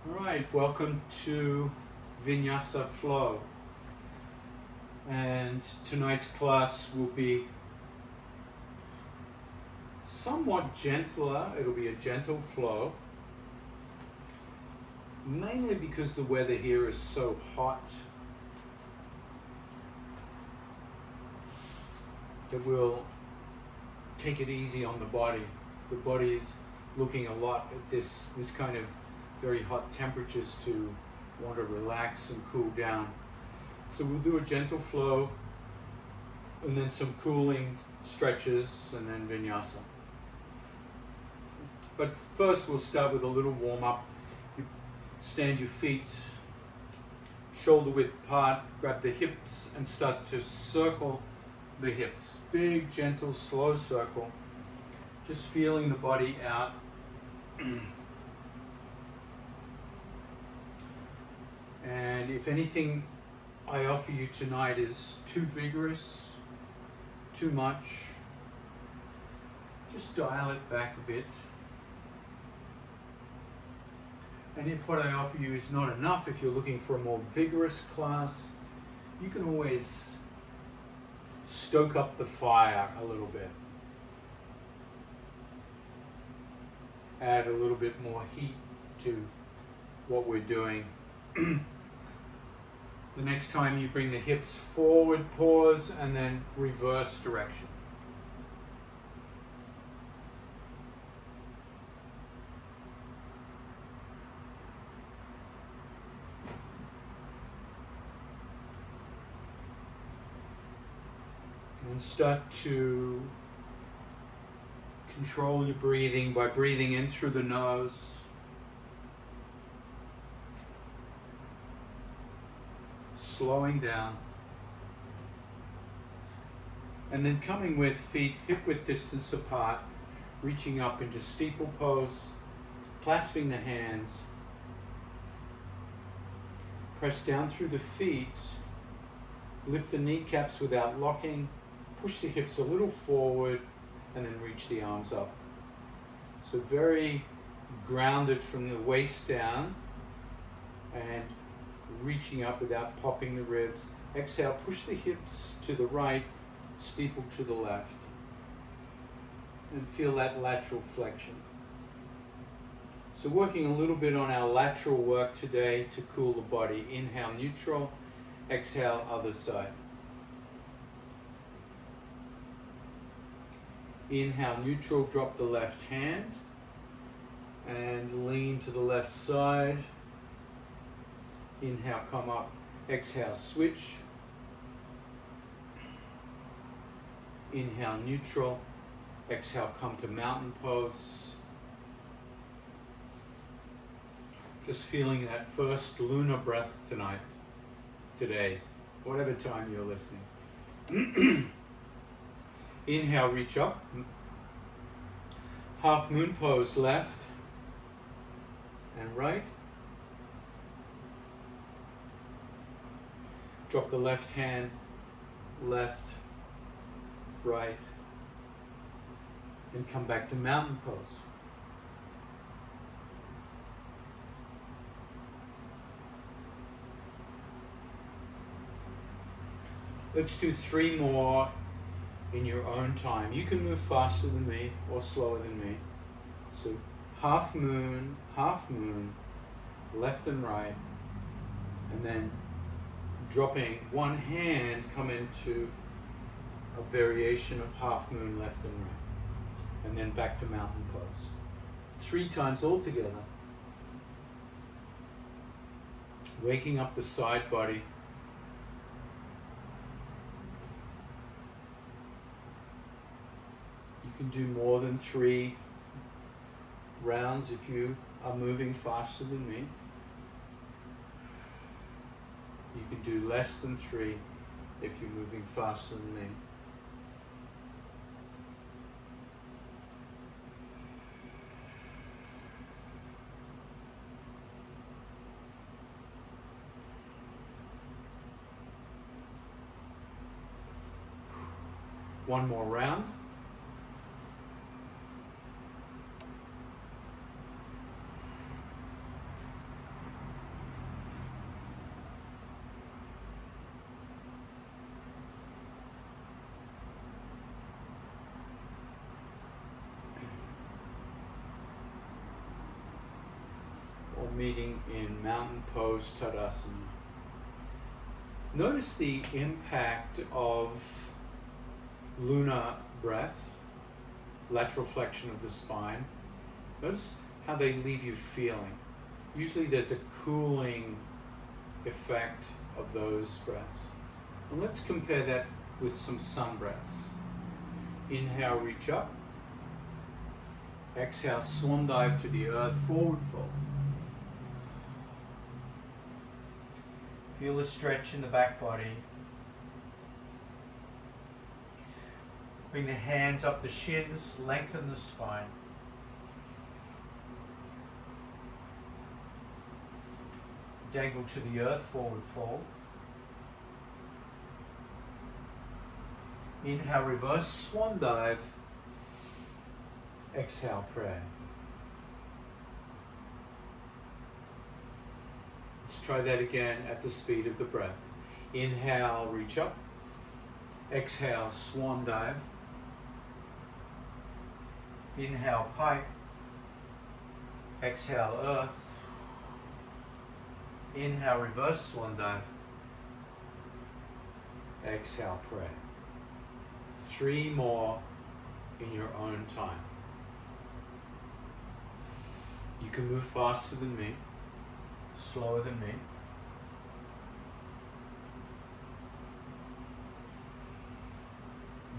Alright, welcome to Vinyasa Flow. And tonight's class will be somewhat gentler. It'll be a gentle flow, mainly because the weather here is so hot that we'll take it easy on the body. The body is looking a lot at this kind of very hot temperatures to want to relax and cool down. So we'll do a gentle flow and then some cooling stretches and then vinyasa. But first we'll start with a little warm up. You stand your feet shoulder width apart, grab the hips and start to circle the hips. Big, gentle, slow circle. Just feeling the body out. And if anything I offer you tonight is too vigorous, too much, just dial it back a bit. And if what I offer you is not enough, if you're looking for a more vigorous class, you can always stoke up the fire a little bit. Add a little bit more heat to what we're doing. The next time you bring the hips forward, pause, and then reverse direction. And start to control your breathing by breathing in through the nose. Slowing down. And then coming with feet hip width distance apart, reaching up into steeple pose, clasping the hands. Press down through the feet, lift the kneecaps without locking, push the hips a little forward, and then reach the arms up. So very grounded from the waist down and reaching up without popping the ribs. Exhale, push the hips to the right, steeple to the left. And feel that lateral flexion. So working a little bit on our lateral work today to cool the body. Inhale, neutral. Exhale, other side. Inhale, neutral, drop the left hand. And lean to the left side. Inhale, come up. Exhale, switch. Inhale, neutral. Exhale, come to mountain pose. Just feeling that first lunar breath today, whatever time you're listening. Inhale, reach up. Half moon pose, left and right. Drop the left hand, left, right, and come back to mountain pose. Let's do 3 more in your own time. You can move faster than me or slower than me. So half moon, left and right, and then dropping one hand, come into a variation of half moon, left and right, and then back to mountain pose. 3 times all together. Waking up the side body. You can do more than 3 rounds if you are moving faster than me. You can do less than 3 if you're moving faster than me. One more round. meeting in mountain pose Tadasana. Notice the impact of lunar breaths, lateral flexion of the spine. Notice how they leave you feeling. Usually there's a cooling effect of those breaths. And let's compare that with some sun breaths. Inhale, reach up. Exhale, swan dive to the earth, forward fold. Feel a stretch in the back body. Bring the hands up the shins, lengthen the spine. Dangle to the earth, forward fold. Inhale, reverse swan dive. Exhale, prayer. Let's try that again at the speed of the breath. Inhale, reach up. Exhale, swan dive. Inhale, pike. Exhale, earth. Inhale, reverse swan dive. Exhale, pray. 3 more in your own time. You can move faster than me, slower than me.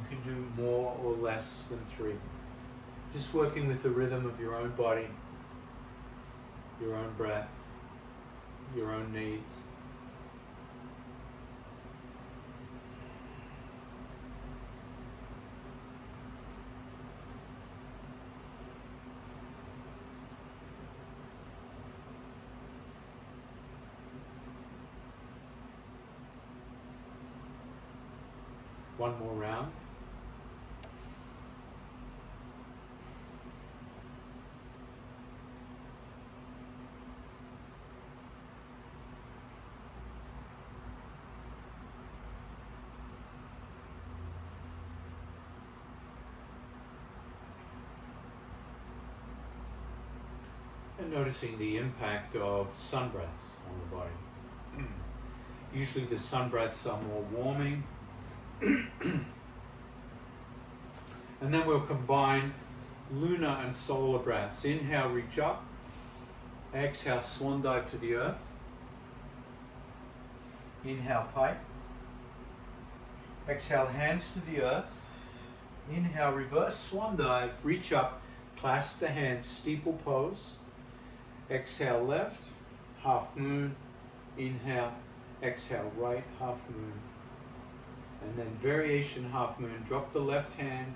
You can do more or less than 3. Just working with the rhythm of your own body, your own breath, your own needs. One more round. And noticing the impact of sun breaths on the body. Usually the sun breaths are more warming. And then we'll combine lunar and solar breaths. Inhale, reach up. Exhale, swan dive to the earth. Inhale, pike. Exhale, hands to the earth. Inhale, reverse swan dive. Reach up, clasp the hands, steeple pose. Exhale, left, half moon. Inhale, exhale, right, half moon. And then variation half moon. Drop the left hand,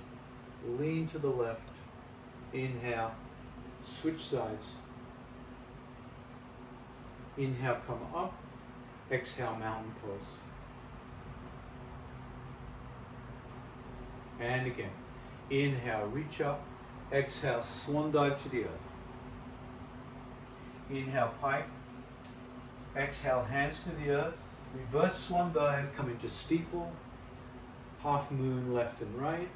lean to the left. Inhale, switch sides. Inhale, come up. Exhale, mountain pose. And again. Inhale, reach up. Exhale, swan dive to the earth. Inhale, pike. Exhale, hands to the earth. Reverse swan dive, come into steeple. Half moon left and right.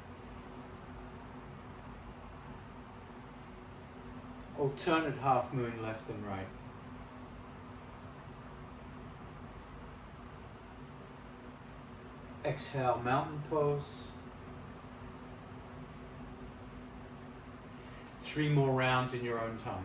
Alternate half moon left and right. Exhale, mountain pose. 3 more rounds in your own time.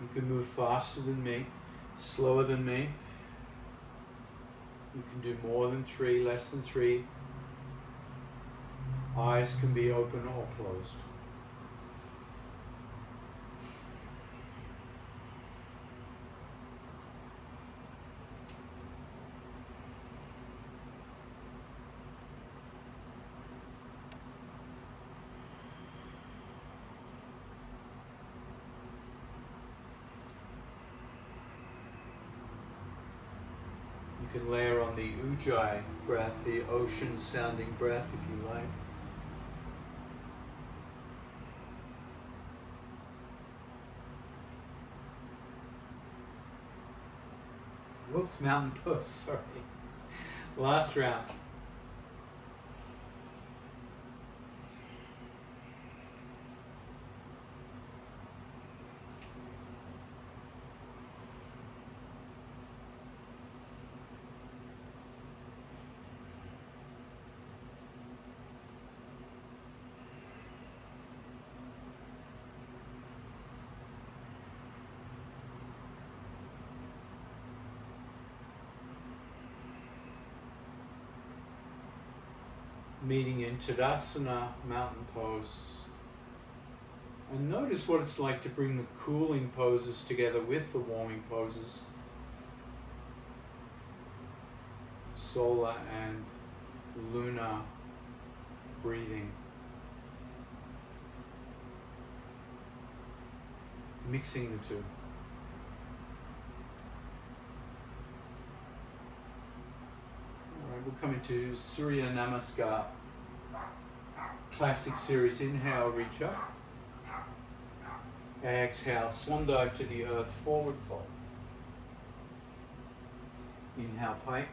You can move faster than me, slower than me. You can do more than 3, less than 3. Eyes can be open or closed. You You can layer on the ujjayi breath, the ocean sounding breath if you like. Whoops, mountain pose, sorry. Last round. Meeting in Tadasana, mountain pose. And notice what it's like to bring the cooling poses together with the warming poses. Solar and lunar breathing. Mixing the two. Alright, we'll come into Surya Namaskar. Classic series. Inhale, reach up. Exhale, swan dive to the earth, forward fold. Inhale, pike.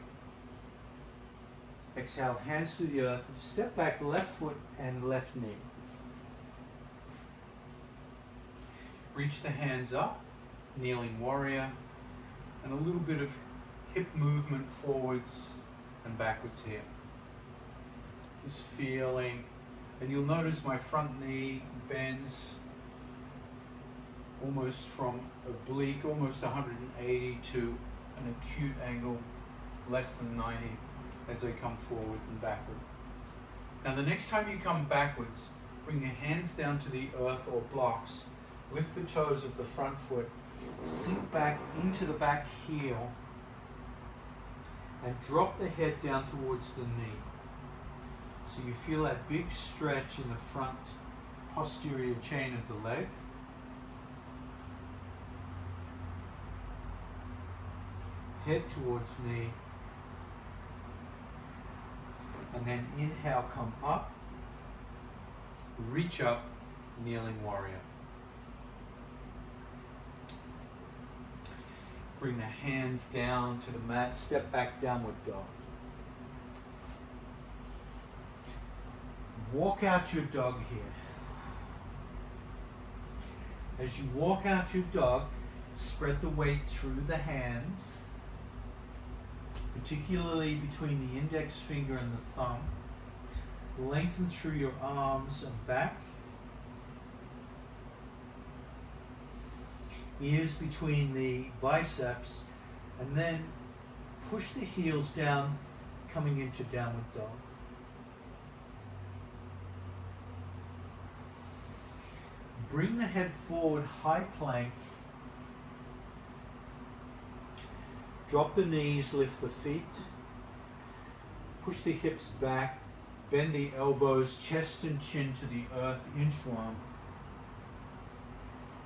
Exhale, hands to the earth. Step back, left foot and left knee. Reach the hands up, kneeling warrior, and a little bit of hip movement forwards and backwards here. Just feeling, and you'll notice my front knee bends almost from oblique, almost 180 to an acute angle, less than 90 as I come forward and backward. Now the next time you come backwards, bring your hands down to the earth or blocks, lift the toes of the front foot, sink back into the back heel, and drop the head down towards the knee. So you feel that big stretch in the front posterior chain of the leg. Head towards knee. And then inhale, come up, reach up, kneeling warrior. Bring the hands down to the mat, step back, downward dog. Walk out your dog here. As you walk out your dog, spread the weight through the hands, particularly between the index finger and the thumb. Lengthen through your arms and back. Ears between the biceps, and then push the heels down, coming into downward dog. Bring the head forward, high plank. Drop the knees, lift the feet. Push the hips back, bend the elbows, chest and chin to the earth, inchworm.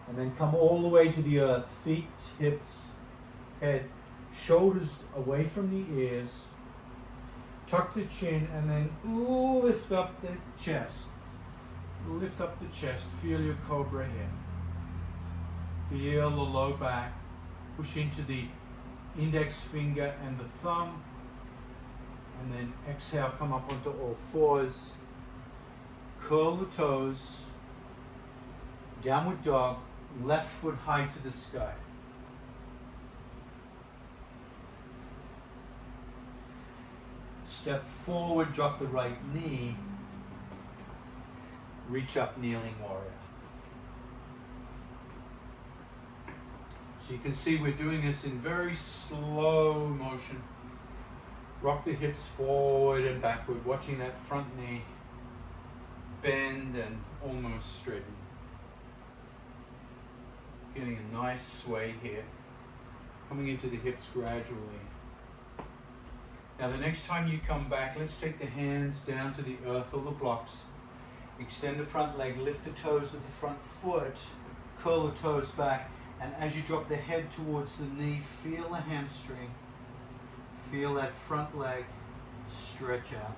And then come all the way to the earth, feet, hips, head, shoulders away from the ears. Tuck the chin and then lift up the chest. Lift up the chest, feel your cobra here. Feel the low back, push into the index finger and the thumb, and then exhale, come up onto all fours, curl the toes, downward dog, left foot high to the sky. Step forward, drop the right knee, reach up, kneeling warrior. So you can see we're doing this in very slow motion. Rock the hips forward and backward, watching that front knee bend and almost straighten. Getting a nice sway here. Coming into the hips gradually. Now the next time you come back, let's take the hands down to the earth or the blocks. Extend the front leg, lift the toes of the front foot, curl the toes back, and as you drop the head towards the knee, feel the hamstring, Feel that front leg stretch out.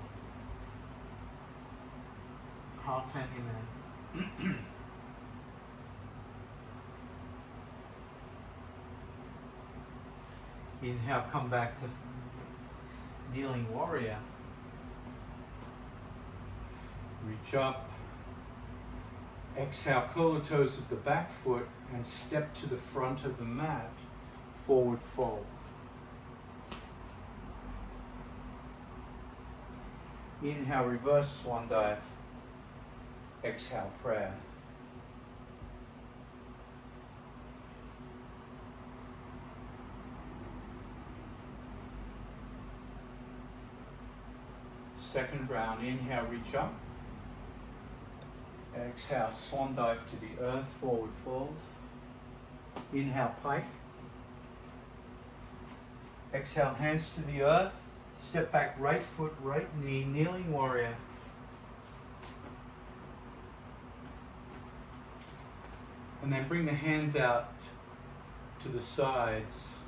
Half handyman. Inhale, come back to kneeling warrior. Reach up. Exhale, curl the toes of the back foot and step to the front of the mat. Forward fold. Inhale, reverse swan dive. Exhale, prayer. Second round, inhale, reach up. Exhale, swan dive to the earth, forward fold. Inhale, pike. Exhale, hands to the earth. Step back, right foot, right knee, kneeling warrior. And then bring the hands out to the sides.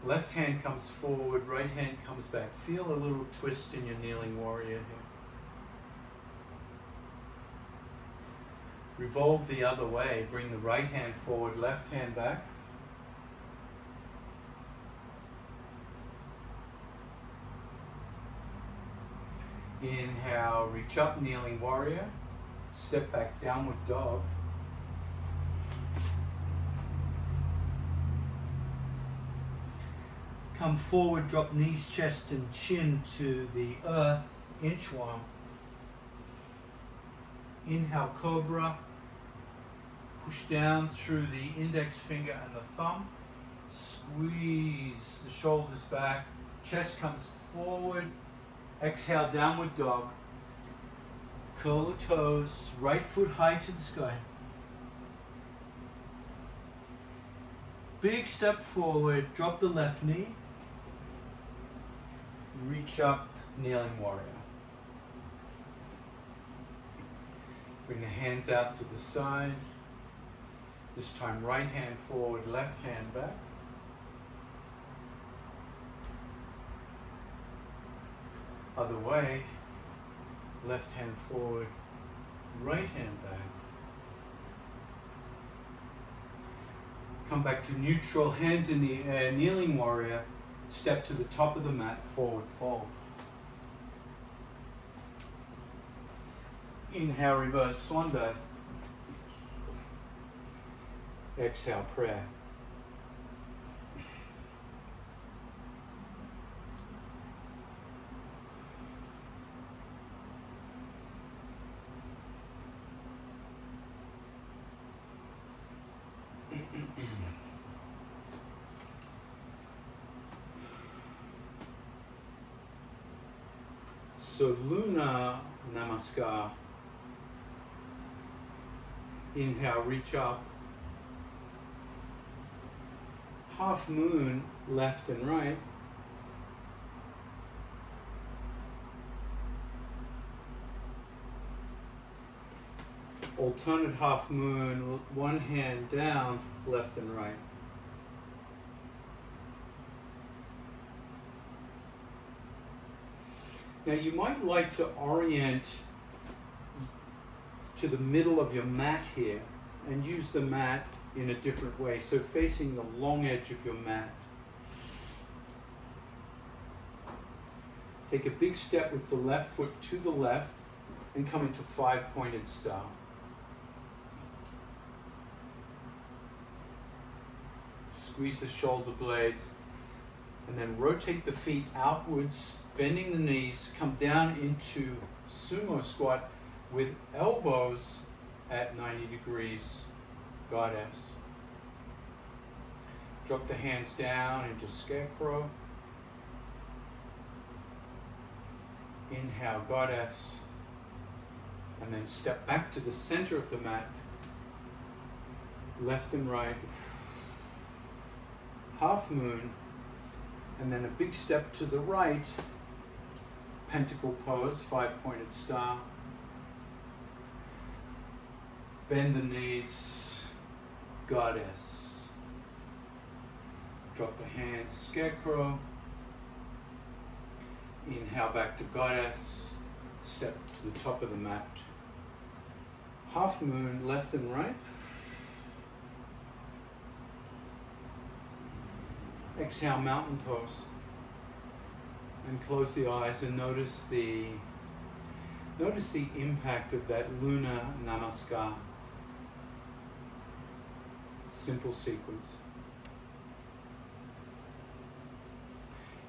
Left hand comes forward, right hand comes back. Feel a little twist in your kneeling warrior here. Revolve the other way. Bring the right hand forward, left hand back. Inhale, reach up, kneeling warrior. Step back, downward dog. Come forward, drop knees, chest and chin to the earth, inchworm. Inhale, cobra. Push down through the index finger and the thumb. Squeeze the shoulders back. Chest comes forward. Exhale, downward dog. Curl the toes. Right foot high to the sky. Big step forward. Drop the left knee. Reach up, kneeling warrior. Bring the hands out to the side. This time right hand forward, left hand back. Other way, left hand forward, right hand back. Come back to neutral, hands in the air, kneeling warrior. Step to the top of the mat, forward fold. Inhale, reverse swan dive. Exhale, prayer. So Luna Namaskar. Inhale, reach up. Half moon, left and right. Alternate half moon, one hand down, left and right. Now you might like to orient to the middle of your mat here and use the mat in a different way, so facing the long edge of your mat. Take a big step with the left foot to the left and come into five-pointed star. Squeeze the shoulder blades and then rotate the feet outwards, bending the knees, come down into sumo squat with elbows at 90 degrees, goddess. Drop the hands down into scarecrow. Inhale, goddess. And then step back to the center of the mat, left and right. Half moon, and then a big step to the right, pentacle pose, five-pointed star. Bend the knees, goddess. Drop the hands, scarecrow. Inhale back to goddess. Step to the top of the mat. Half moon, left and right. Exhale, mountain pose. And close the eyes and notice the impact of that lunar namaskar. Simple sequence.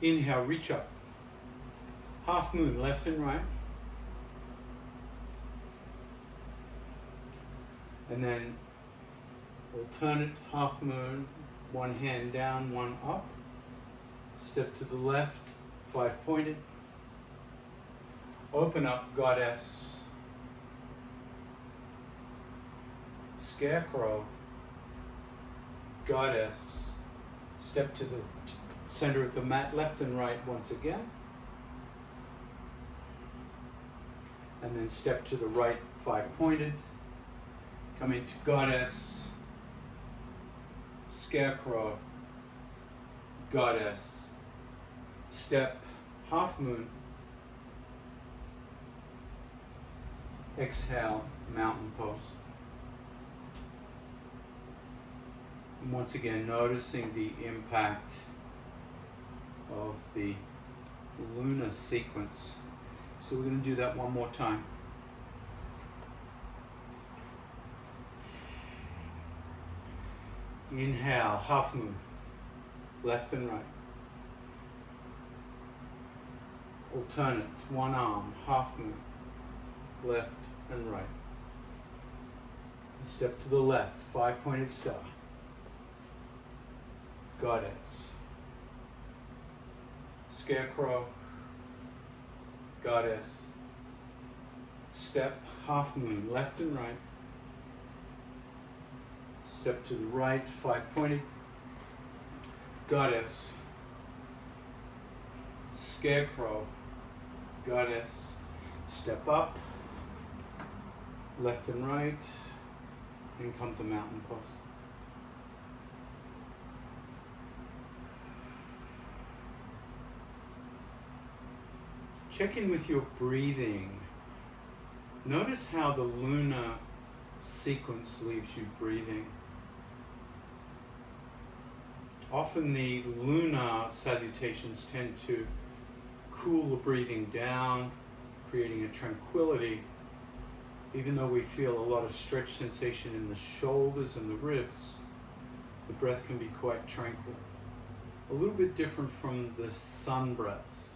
Inhale, reach up. Half moon, left and right. And then alternate half moon, one hand down, one up. Step to the left, 5 pointed. Open up, goddess. Scarecrow. Goddess. Step to the center of the mat, left and right once again. And then step to the right, 5 pointed. Come into goddess, scarecrow, goddess, step, half moon, exhale, mountain pose. And once again, noticing the impact of the lunar sequence. So we're going to do that one more time. Inhale, half moon, left and right. Alternate, one arm, half moon, left and right. Step to the left, 5 pointed star. Goddess. Scarecrow. Goddess. Step, half moon, left and right. Step to the right, 5 pointed. Goddess. Scarecrow. Goddess. Step up. Left and right. And come to mountain pose. Check in with your breathing. Notice how the lunar sequence leaves you breathing. Often the lunar salutations tend to cool the breathing down, creating a tranquility. Even though we feel a lot of stretch sensation in the shoulders and the ribs, the breath can be quite tranquil. A little bit different from the sun breaths,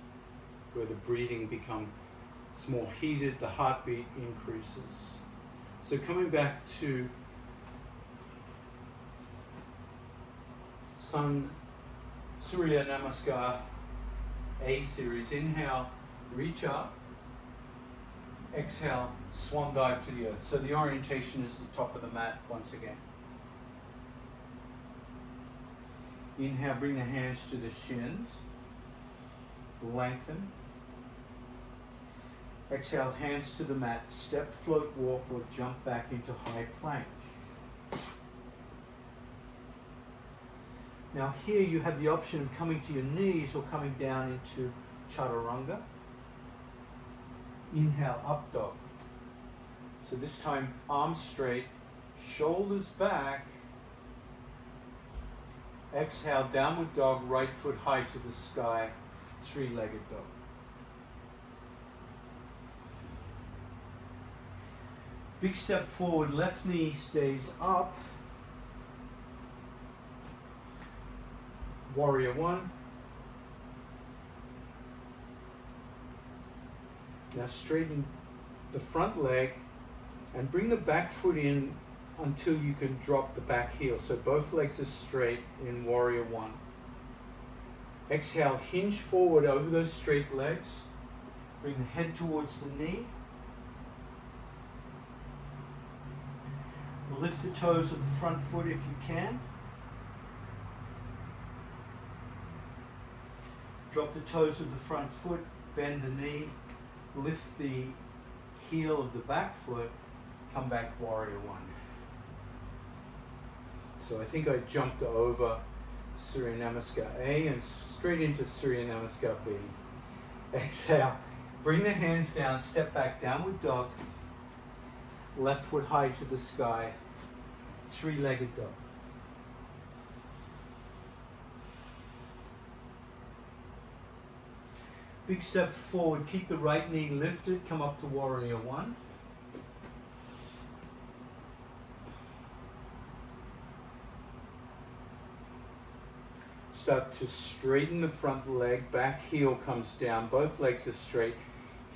where the breathing becomes more heated, the heartbeat increases. So coming back to Sun Surya Namaskar A series. Inhale, reach up. Exhale, swan dive to the earth. So the orientation is the top of the mat once again. Inhale, bring the hands to the shins. Lengthen. Exhale, hands to the mat. Step, float, walk, or jump back into high plank. Now here you have the option of coming to your knees or coming down into chaturanga. Inhale, up dog. So this time, arms straight, shoulders back. Exhale, downward dog, right foot high to the sky, three-legged dog. Big step forward, left knee stays up. Warrior one. Now straighten the front leg and bring the back foot in until you can drop the back heel. So both legs are straight in warrior one. Exhale, hinge forward over those straight legs. Bring the head towards the knee. Lift the toes of the front foot if you can. Drop the toes of the front foot, bend the knee, lift the heel of the back foot, come back warrior one. So I think I jumped over Surya Namaskar A and straight into Surya Namaskar B. Exhale. Bring the hands down, step back, downward dog. Left foot high to the sky. Three-legged dog. Big step forward, keep the right knee lifted, come up to warrior one. Start to straighten the front leg, back heel comes down, both legs are straight.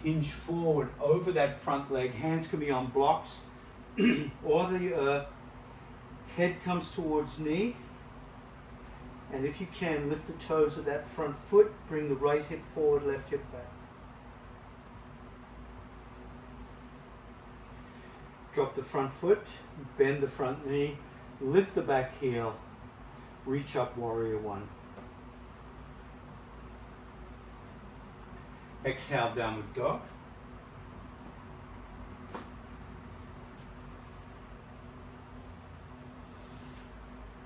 Hinge forward over that front leg, hands can be on blocks or the earth. Head comes towards knee. And if you can, lift the toes of that front foot, bring the right hip forward, left hip back. Drop the front foot, bend the front knee, lift the back heel, reach up, warrior one. Exhale, downward dog.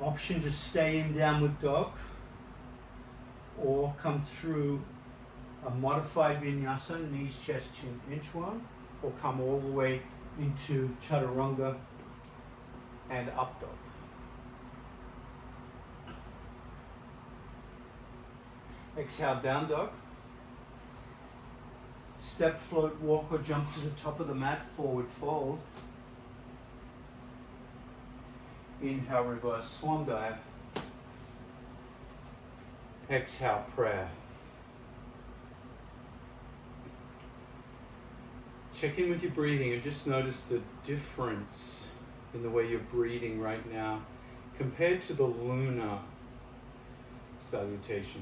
Option to stay in downward dog or come through a modified vinyasa, knees, chest, chin, inchworm, or come all the way into chaturanga and up dog. Exhale, down dog. Step, float, walk, or jump to the top of the mat, forward fold. Inhale, reverse swan dive. Exhale, prayer. Check in with your breathing and just notice the difference in the way you're breathing right now compared to the lunar salutation.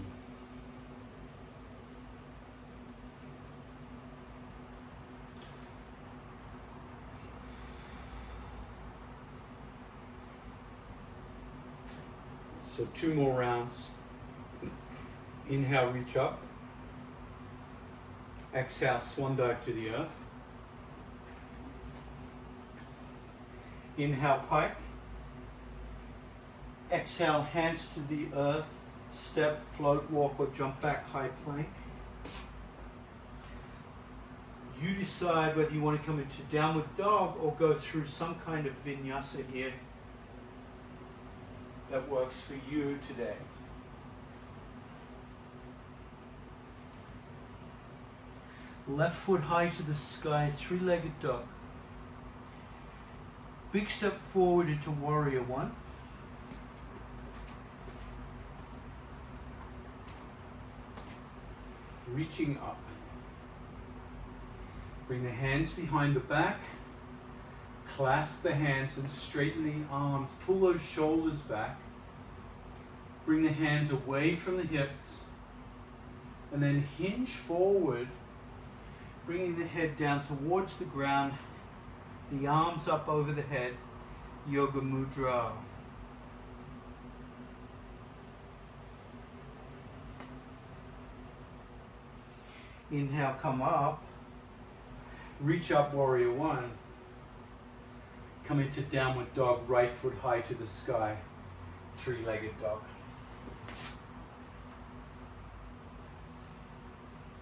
So 2 more rounds. Inhale, reach up. Exhale, swan dive to the earth. Inhale, pike. Exhale, hands to the earth. Step, float, walk, or jump back, high plank. You decide whether you want to come into downward dog or go through some kind of vinyasa here that works for you today. Left foot high to the sky, three-legged dog. Big step forward into warrior one. Reaching up. Bring the hands behind the back. Clasp the hands and straighten the arms. Pull those shoulders back. Bring the hands away from the hips. And then hinge forward, bringing the head down towards the ground. The arms up over the head. Yoga Mudra. Inhale, come up. Reach up, warrior one. Come into downward dog, right foot high to the sky. Three-legged dog.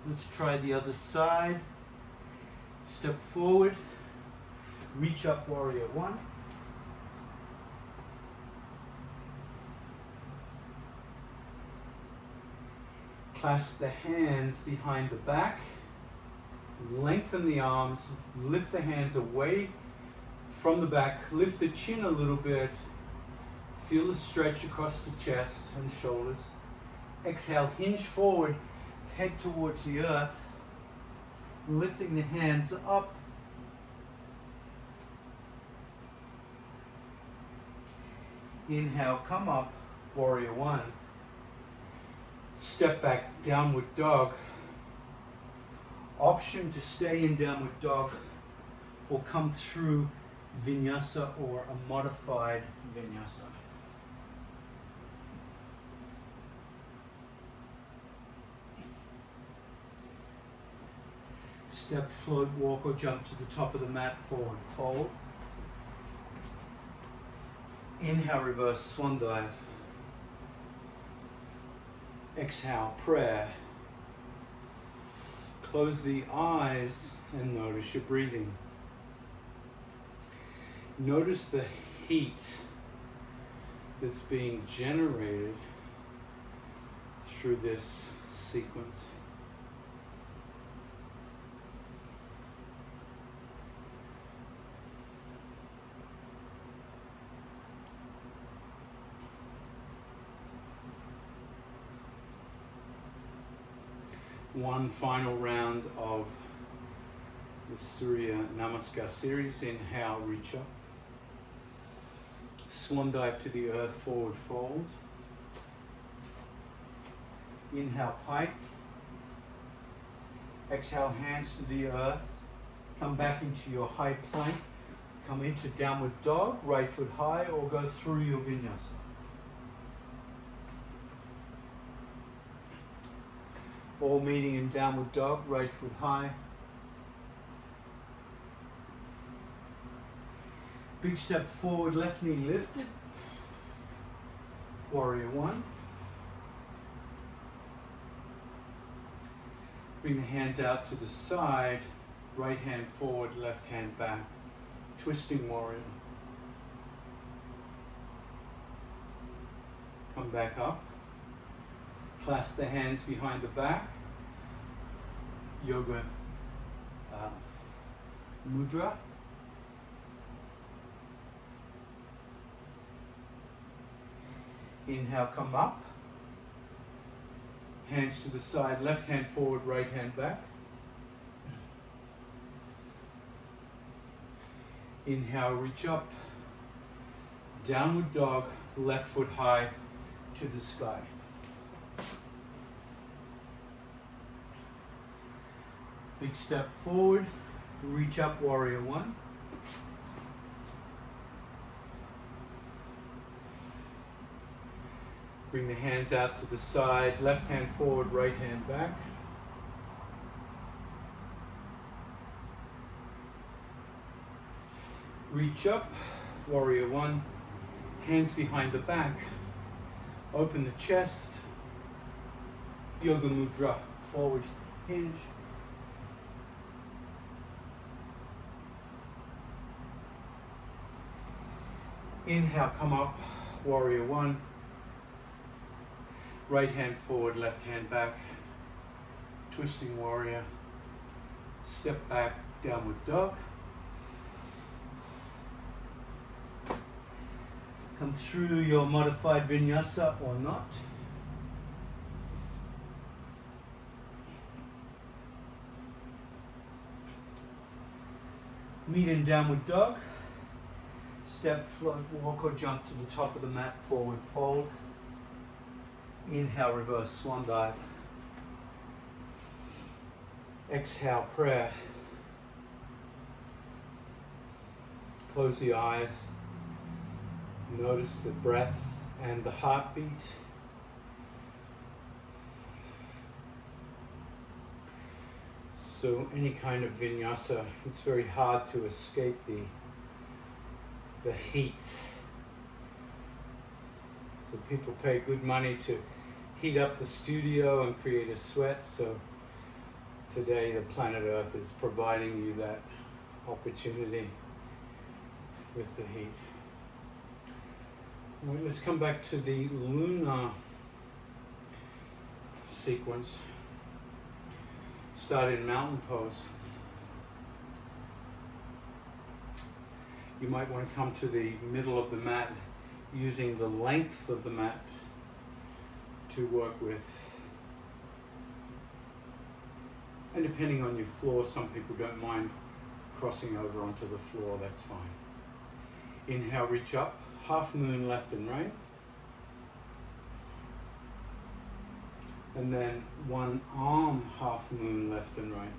Let's try the other side. Step forward. Reach up, warrior one. Clasp the hands behind the back. Lengthen the arms. Lift the hands away from the back. Lift the chin a little bit. Feel the stretch across the chest and shoulders. Exhale, hinge forward. Head towards the earth. Lifting the hands up. Inhale, come up, warrior one. Step back, downward dog. Option to stay in downward dog or come through vinyasa or a modified vinyasa. Step, float, walk, or jump to the top of the mat, forward fold. Inhale, reverse swan dive. Exhale, prayer. Close the eyes and notice your breathing. Notice the heat that's being generated through this sequence. One final round of the Surya Namaskar series. Inhale, reach up. Swan dive to the earth, forward fold. Inhale, pike. Exhale, hands to the earth. Come back into your high plank. Come into downward dog, right foot high, or go through your vinyasa. All meeting in downward dog, right foot high. Big step forward, left knee lifted. Warrior one. Bring the hands out to the side, right hand forward, left hand back. Twisting warrior. Come back up. Clasp the hands behind the back. Yoga mudra. Inhale, come up. Hands to the side, left hand forward, right hand back. Inhale, reach up. Downward dog, left foot high to the sky. Big step forward, reach up, warrior one. Bring the hands out to the side, left hand forward, right hand back. Reach up, warrior one. Hands behind the back. Open the chest. Yoga mudra, forward hinge. Inhale, come up, warrior one. Right hand forward, left hand back. Twisting warrior. Step back, downward dog. Come through your modified vinyasa or not. Meet in downward dog. Step, float, walk or jump to the top of the mat, forward fold. Inhale, reverse swan dive. Exhale, prayer. Close the eyes. Notice the breath and the heartbeat. So any kind of vinyasa, it's very hard to escape the heat. So people pay good money to heat up the studio and create a sweat. So today the planet Earth is providing you that opportunity with the heat. All right, let's come back to the lunar sequence. Start in mountain pose. You might want to come to the middle of the mat using the length of the mat to work with. And depending on your floor, some people don't mind crossing over onto the floor, that's fine. Inhale, reach up, half moon left and right. And then one arm half moon left and right.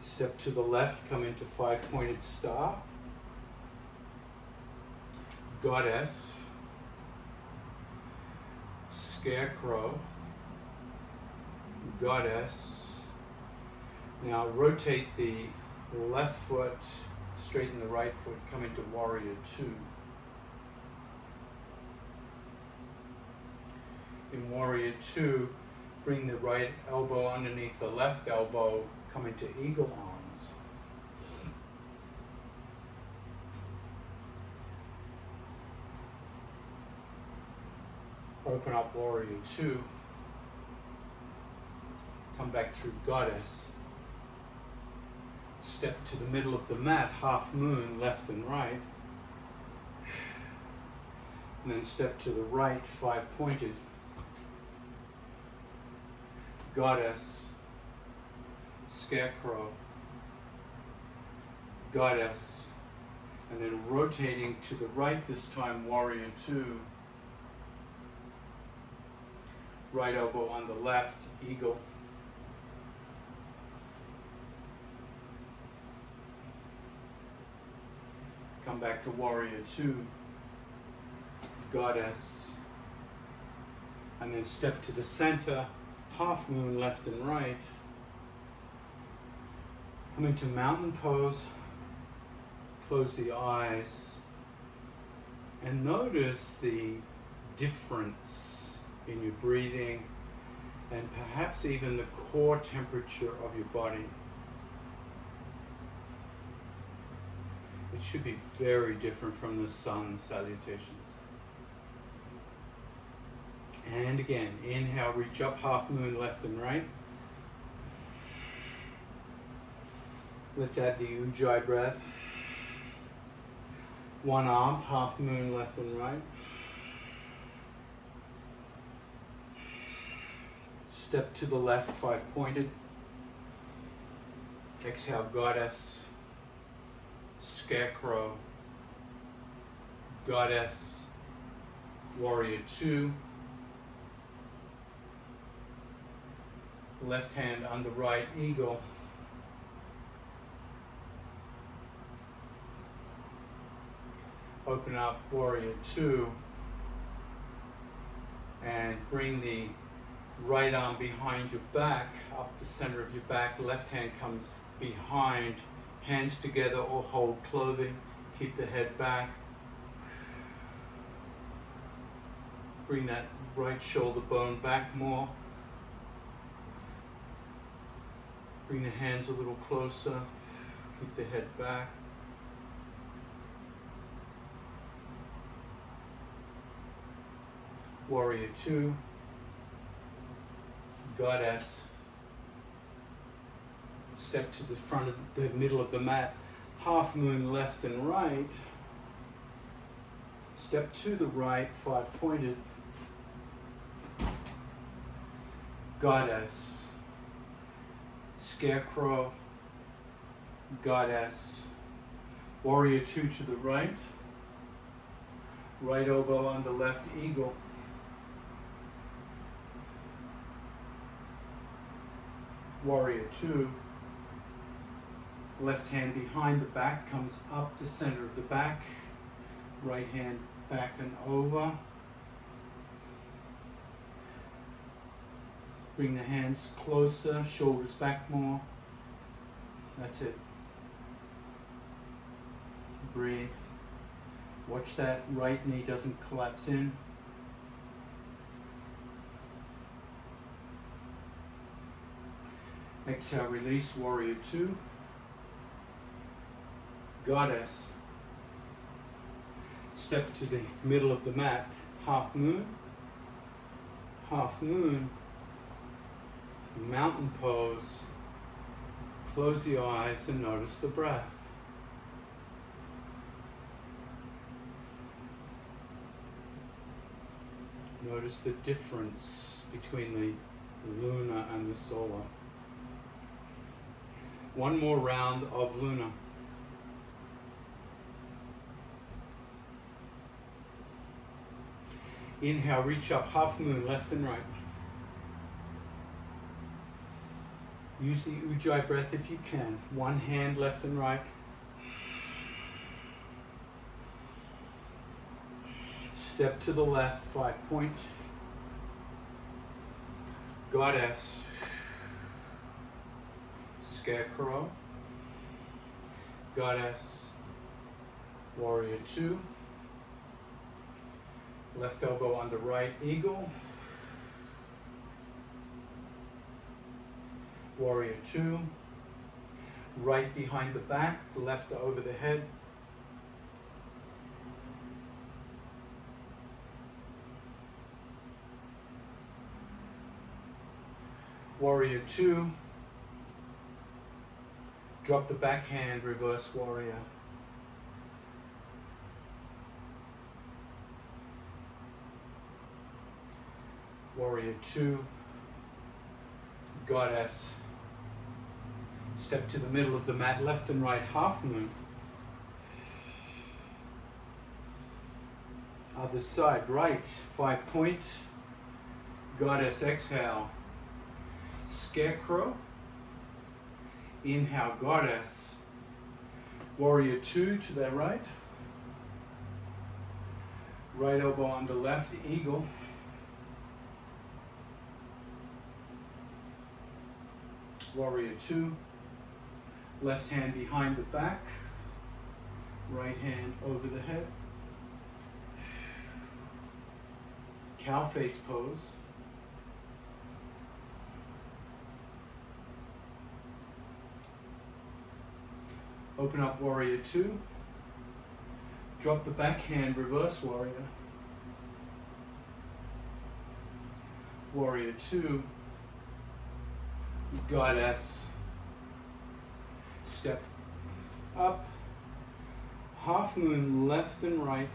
Step to the left, come into five-pointed star. Goddess. Scarecrow. Goddess. Now rotate the left foot, straighten the right foot, come into warrior two. In Warrior 2, bring the right elbow underneath the left elbow, come into eagle arms. Open up Warrior 2. Come back through Goddess. Step to the middle of the mat, half moon, left and right. And then step to the right, 5-pointed. Goddess, Scarecrow, Goddess, and then rotating to the right this time, Warrior 2. Right elbow on the left, Eagle. Come back to Warrior 2, Goddess, and then step to the center, half moon, left and right. Come into mountain pose, close the eyes, and notice the difference in your breathing and perhaps even the core temperature of your body. It should be very different from the sun salutations. And again, inhale, reach up, half moon, left and right. Let's add the Ujjayi breath. One armed, half moon, left and right. Step to the left, 5-pointed. Exhale, Goddess, Scarecrow, Goddess, Warrior 2. Left hand on the right, Eagle. Open up Warrior 2 and bring the right arm behind your back, up the center of your back. Left hand comes behind, hands together or hold clothing. Keep the head back. Bring that right shoulder bone back more. Bring the hands a little closer. Keep the head back. Warrior 2. Goddess. Step to the front of the middle of the mat. Half moon, left and right. Step to the right, 5-pointed. Goddess. Scarecrow, Goddess, Warrior 2 to the right, right elbow on the left, Eagle, Warrior 2, left hand behind the back, comes up the center of the back, right hand back and over. Bring the hands closer, shoulders back more. That's it. Breathe. Watch that right knee doesn't collapse in. Exhale, release, Warrior 2. Goddess. Step to the middle of the mat. Half moon. Half moon. Mountain pose. Close the eyes and notice the breath. Notice the difference between the lunar and the solar. One more round of lunar. Inhale, reach up, half moon, left and right. Use the Ujjayi breath if you can. One hand, left and right. Step to the left, 5-point. Goddess. Scarecrow. Goddess. Warrior 2. Left elbow on the right, Eagle. Warrior 2. Right behind the back, left over the head. Warrior 2. Drop the back hand, reverse warrior. Warrior 2. Goddess. Step to the middle of the mat, left and right half moon. Other side, right, 5 point. Goddess, exhale. Scarecrow. Inhale, goddess. Warrior 2 to their right. Right elbow on the left, eagle. Warrior 2. Left hand behind the back. Right hand over the head. Cow face pose. Open up warrior 2. Drop the back hand, reverse warrior. Warrior 2. Goddess. Step up. Half moon left and right.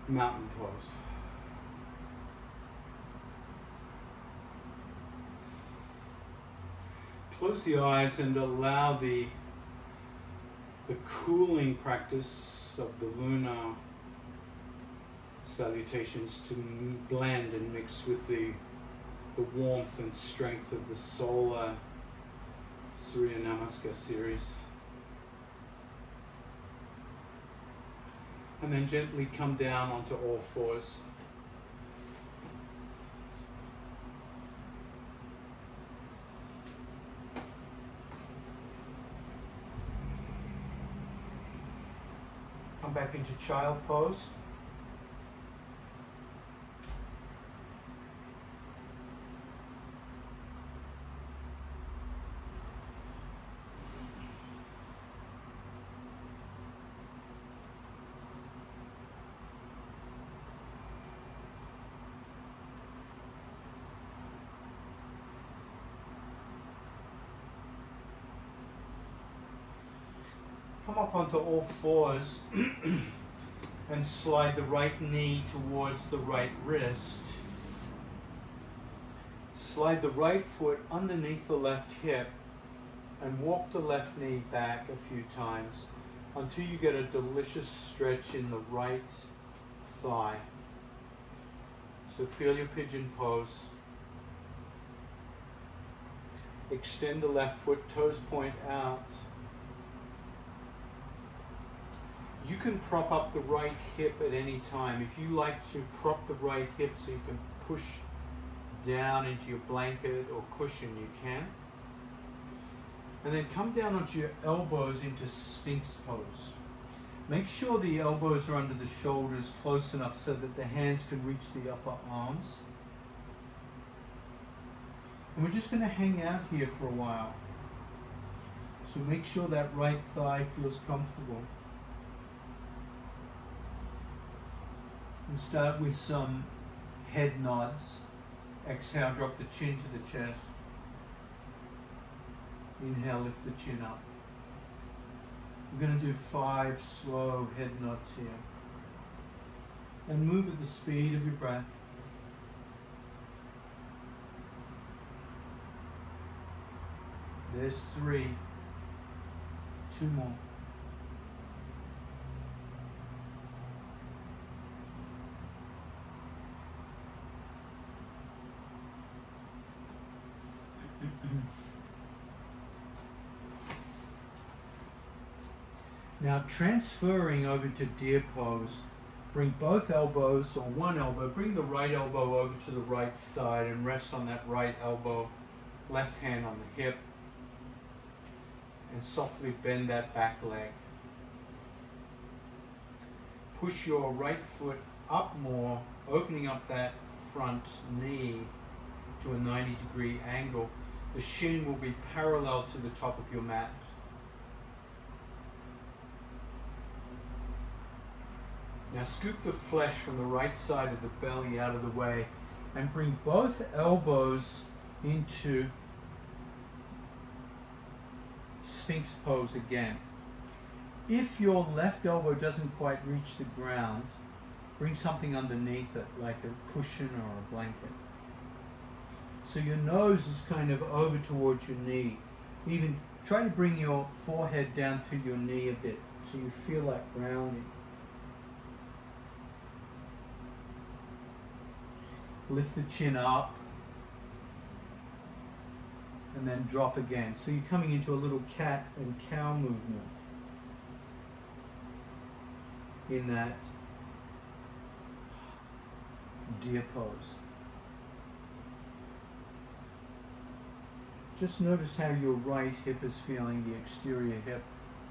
Mountain pose. Close the eyes and allow the cooling practice of the lunar salutations to blend and mix with the warmth and strength of the solar Surya Namaskar series. And then gently come down onto all fours. Come back into child pose. Come up onto all fours and slide the right knee towards the right wrist. Slide the right foot underneath the left hip and walk the left knee back a few times until you get a delicious stretch in the right thigh. So feel your pigeon pose. Extend the left foot, toes point out. You can prop up the right hip at any time. If you like to prop the right hip so you can push down into your blanket or cushion, you can. And then come down onto your elbows into Sphinx pose. Make sure the elbows are under the shoulders close enough so that the hands can reach the upper arms. And we're just going to hang out here for a while. So make sure that right thigh feels comfortable. And start with some head nods. Exhale, drop the chin to the chest. Inhale, lift the chin up. We're going to do 5 slow head nods here. And move at the speed of your breath. There's 3. 2 more. Now transferring over to deer pose, bring both elbows, or one elbow, bring the right elbow over to the right side and rest on that right elbow, left hand on the hip, and softly bend that back leg. Push your right foot up more, opening up that front knee to a 90-degree angle. The shin will be parallel to the top of your mat. Now scoop the flesh from the right side of the belly out of the way and bring both elbows into Sphinx pose again. If your left elbow doesn't quite reach the ground, bring something underneath it, like a cushion or a blanket. So your nose is kind of over towards your knee. Even try to bring your forehead down to your knee a bit so you feel like grounding. Lift the chin up and then drop again. So you're coming into a little cat and cow movement in that deer pose. Just notice how your right hip is feeling, the exterior hip,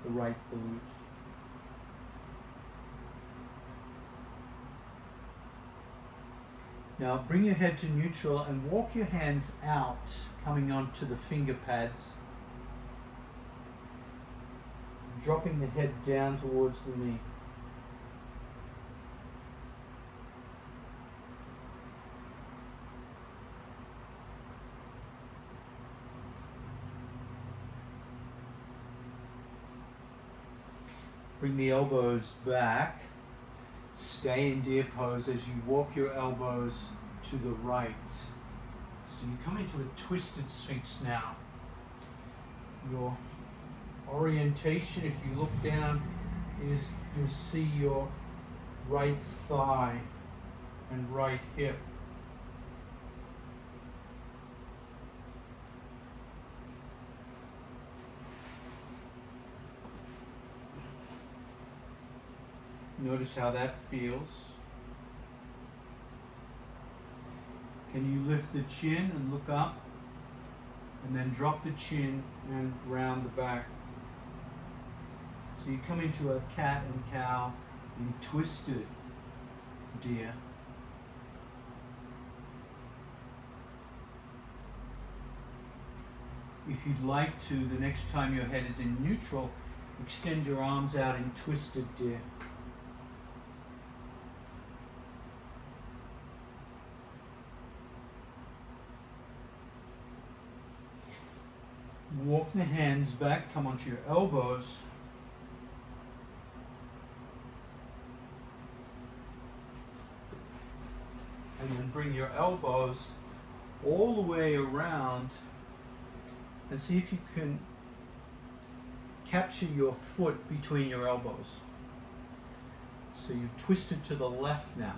the right glute. Now bring your head to neutral and walk your hands out, coming onto the finger pads. Dropping the head down towards the knee. Bring the elbows back. Stay in deer pose as you walk your elbows to the right. So you come into a twisted sphinx now. Your orientation, if you look down, is you'll see your right thigh and right hip. Notice how that feels. Can you lift the chin and look up? And then drop the chin and round the back. So you come into a cat and cow in twisted deer. If you'd like to, the next time your head is in neutral, extend your arms out in twisted deer. Walk the hands back, come onto your elbows. And then bring your elbows all the way around and see if you can capture your foot between your elbows. So you've twisted to the left now.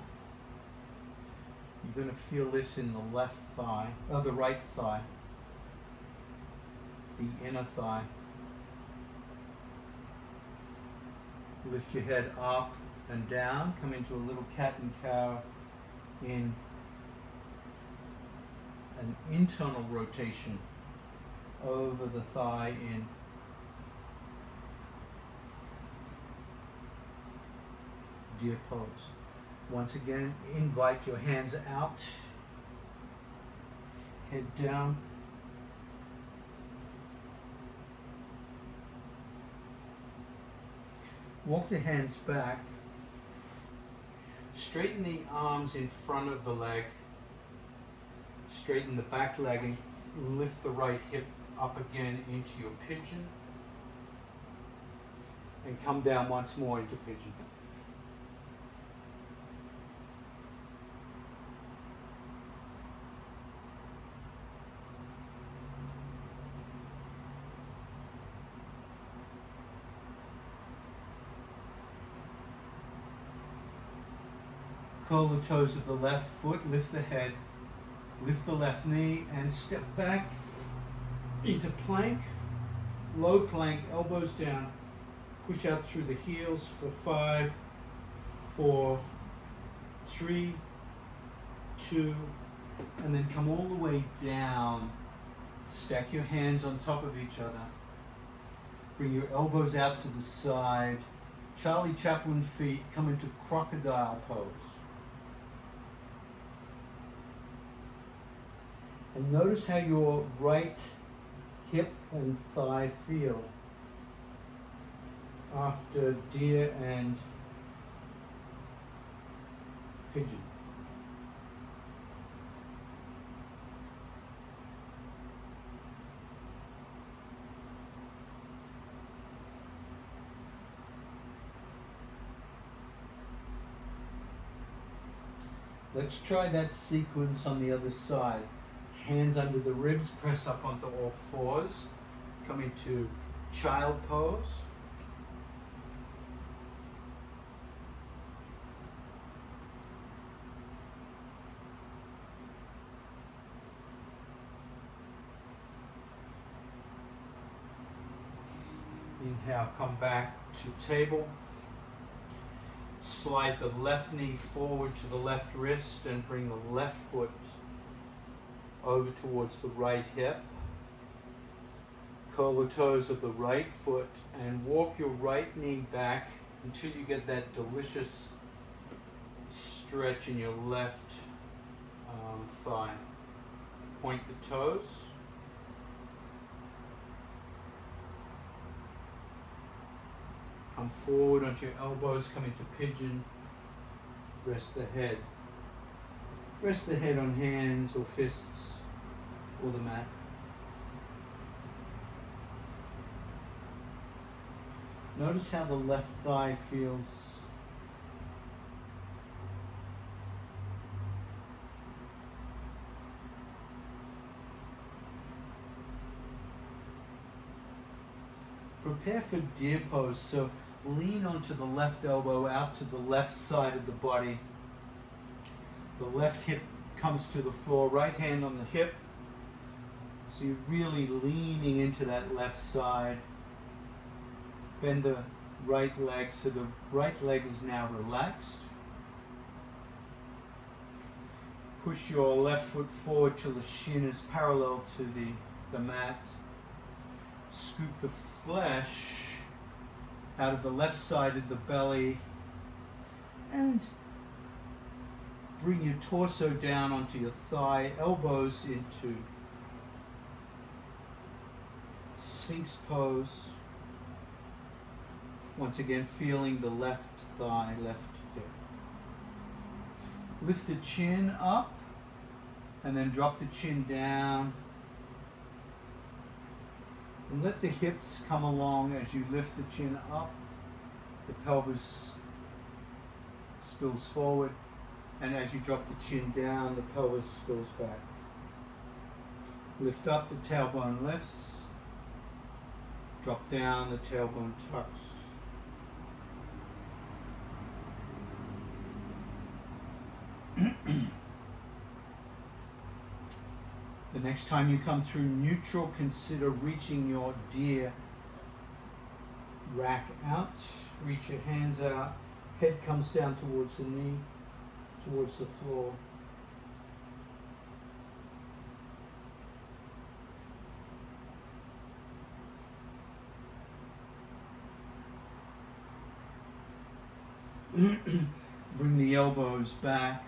You're going to feel this in the left thigh, the right thigh. The inner thigh. Lift your head up and down, come into a little cat and cow in an internal rotation over the thigh in deer pose. Once again, invite your hands out, head down. Walk the hands back. Straighten the arms in front of the leg. Straighten the back leg and lift the right hip up again into your pigeon. And come down once more into pigeon. Curl the toes of the left foot, lift the head, lift the left knee, and step back into plank, low plank, elbows down. Push out through the heels for 5, 4, 3, 2, and then come all the way down. Stack your hands on top of each other. Bring your elbows out to the side. Charlie Chaplin feet, come into crocodile pose. And notice how your right hip and thigh feel after deer and pigeon. Let's try that sequence on the other side. Hands under the ribs, press up onto all fours. Come into child pose. Inhale, come back to table. Slide the left knee forward to the left wrist and bring the left foot over towards the right hip. Curl the toes of the right foot and walk your right knee back until you get that delicious stretch in your left thigh. Point the toes. Come forward onto your elbows, come into pigeon. Rest the head. Rest the head on hands or fists or the mat. Notice how the left thigh feels. Prepare for deer pose, so lean onto the left elbow out to the left side of the body. The left hip comes to the floor, right hand on the hip. So you're really leaning into that left side. Bend the right leg so the right leg is now relaxed. Push your left foot forward till the shin is parallel to the mat. Scoop the flesh out of the left side of the belly and bring your torso down onto your thigh, elbows into Sphinx pose. Once again, feeling the left thigh, left hip. Lift the chin up and then drop the chin down. And let the hips come along as you lift the chin up. The pelvis spills forward. And as you drop the chin down, the pelvis spills back. Lift up, the tailbone lifts. Drop down, the tailbone tucks. The next time you come through neutral, consider reaching your deer rack out. Reach your hands out. Head comes down towards the knee, towards the floor. Bring the elbows back.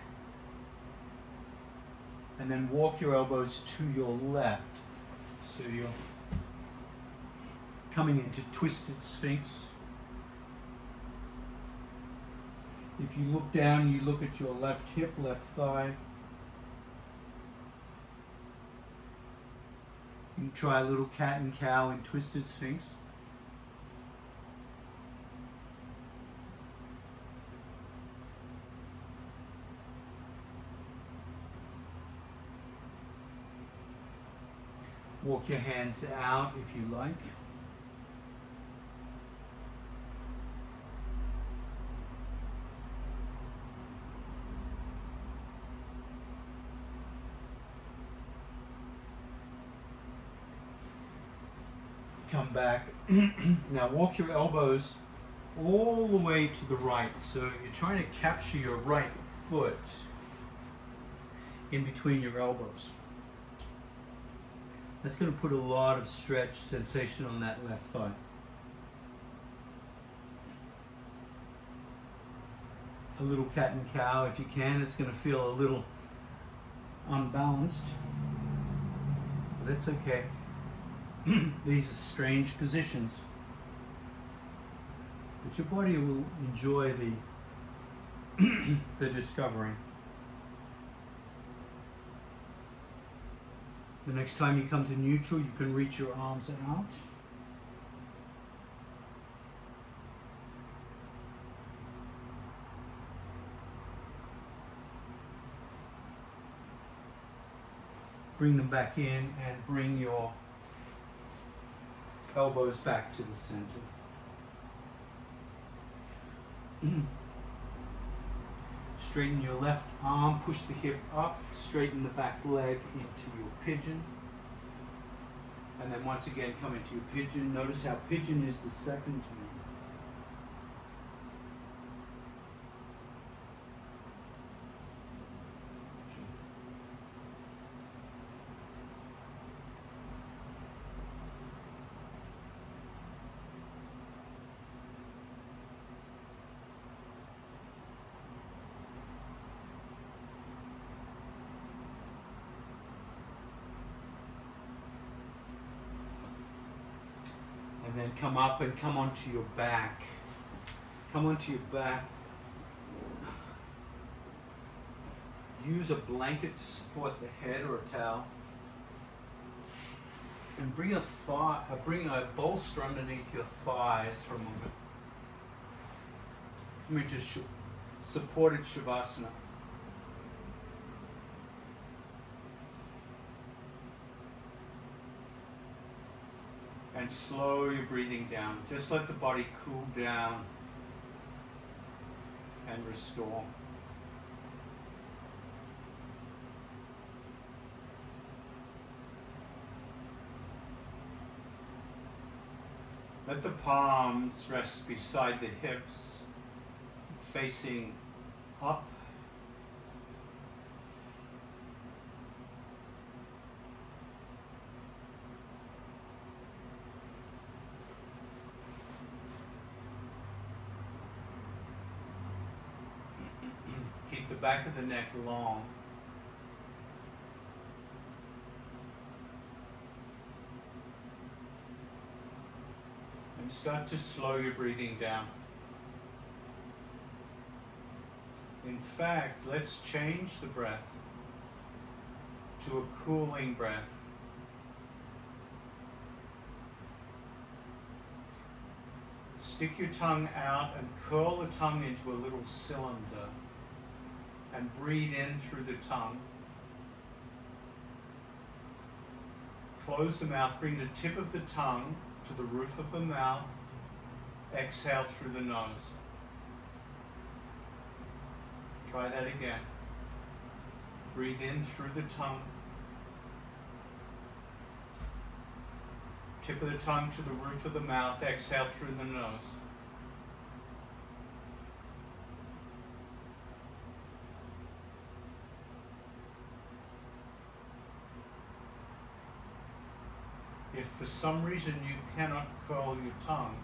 And then walk your elbows to your left. So you're coming into twisted Sphinx. If you look down, you look at your left hip, left thigh. You can try a little cat and cow in twisted Sphinx. Walk your hands out if you like. Come back. Now walk your elbows all the way to the right. So you're trying to capture your right foot in between your elbows. That's going to put a lot of stretch sensation on that left thigh. A little cat and cow if you can. It's going to feel a little unbalanced. That's okay. These are strange positions, but your body will enjoy the discovering. The next time you come to neutral, you can reach your arms out. Bring them back in and bring your elbows back to the center. Straighten your left arm, push the hip up, straighten the back leg into your pigeon. And then once again come into your pigeon. Notice how pigeon is the second turn. And then come up and come onto your back. Come onto your back. Use a blanket to support the head or a towel. And bring a bolster underneath your thighs for a moment. Come into supported Shavasana. And slow your breathing down. Just let the body cool down and restore. Let the palms rest beside the hips, facing up. Keep the back of the neck long. And start to slow your breathing down. In fact, let's change the breath to a cooling breath. Stick your tongue out and curl the tongue into a little cylinder. And breathe in through the tongue. Close the mouth, bring the tip of the tongue to the roof of the mouth. Exhale through the nose. Try that again. Breathe in through the tongue. Tip of the tongue to the roof of the mouth. Exhale through the nose. If for some reason you cannot curl your tongue,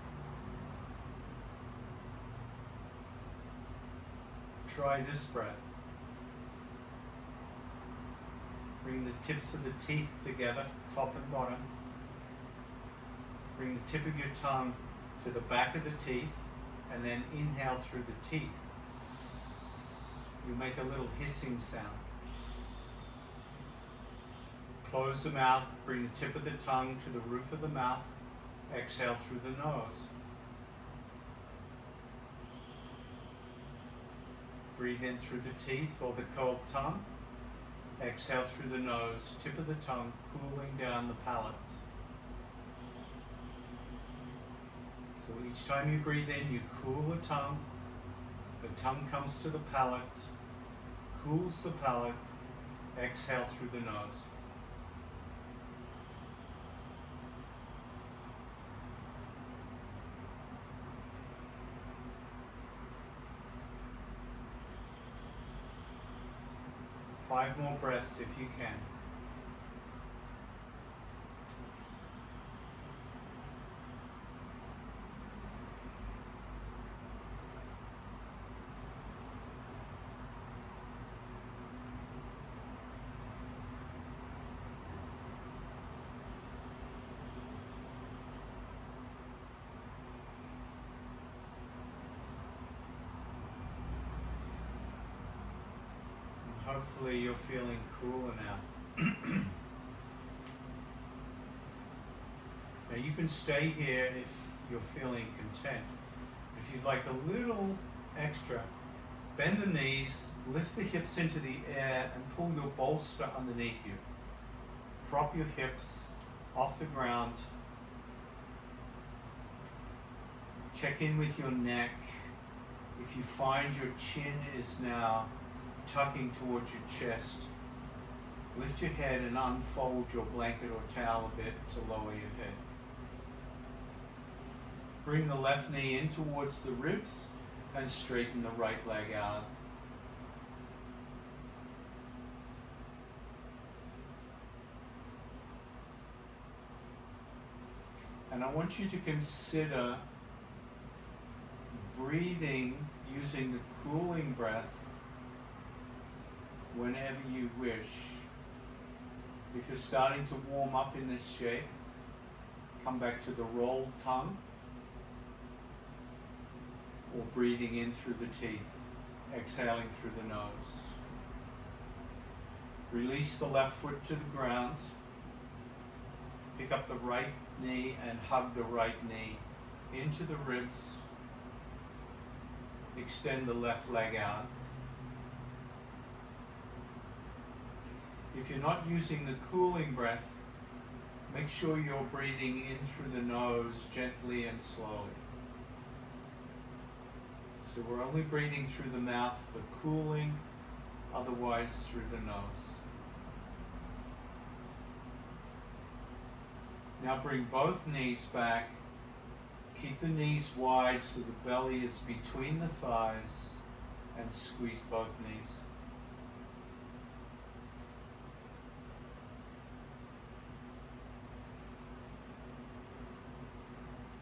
try this breath. Bring the tips of the teeth together, top and bottom. Bring the tip of your tongue to the back of the teeth, and then inhale through the teeth. You make a little hissing sound. Close the mouth, bring the tip of the tongue to the roof of the mouth. Exhale through the nose. Breathe in through the teeth or the curled tongue. Exhale through the nose, tip of the tongue cooling down the palate. So each time you breathe in, you cool the tongue comes to the palate, cools the palate, exhale through the nose. Five more breaths if you can. Hopefully you're feeling cooler now. Now you can stay here if you're feeling content. If you'd like a little extra, bend the knees, lift the hips into the air and pull your bolster underneath you. Prop your hips off the ground. Check in with your neck. If you find your chin is now tucking towards your chest, lift your head and unfold your blanket or towel a bit to lower your head. Bring the left knee in towards the ribs and straighten the right leg out. And I want you to consider breathing using the cooling breath whenever you wish. If you're starting to warm up in this shape, come back to the rolled tongue, or breathing in through the teeth, exhaling through the nose. Release the left foot to the ground. Pick up the right knee and hug the right knee into the ribs. Extend the left leg out. If you're not using the cooling breath, make sure you're breathing in through the nose gently and slowly. So we're only breathing through the mouth for cooling, otherwise through the nose. Now bring both knees back. Keep the knees wide so the belly is between the thighs, and squeeze both knees.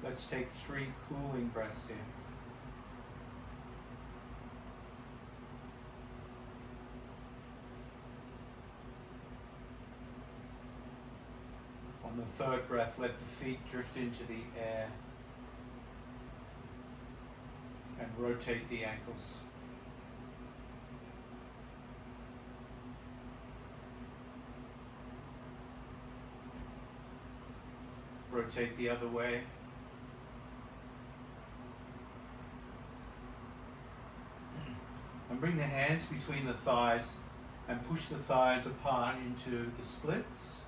Let's take 3 cooling breaths in. On the third breath, let the feet drift into the air and rotate the ankles. Rotate the other way. And bring the hands between the thighs and push the thighs apart into the splits.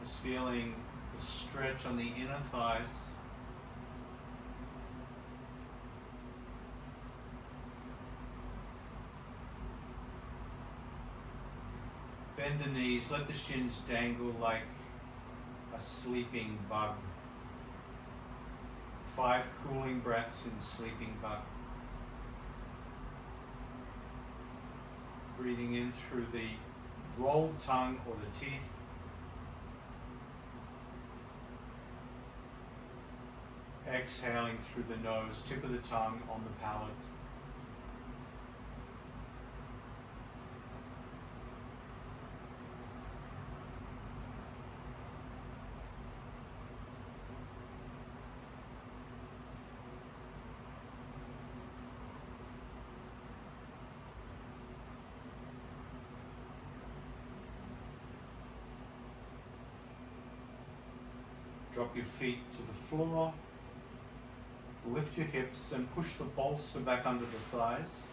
Just feeling the stretch on the inner thighs. Bend the knees, let the shins dangle like a sleeping bug. 5 cooling breaths in sleeping bug. Breathing in through the rolled tongue or the teeth. Exhaling through the nose, tip of the tongue on the palate. Drop your feet to the floor. Lift your hips and push the bolster back under the thighs.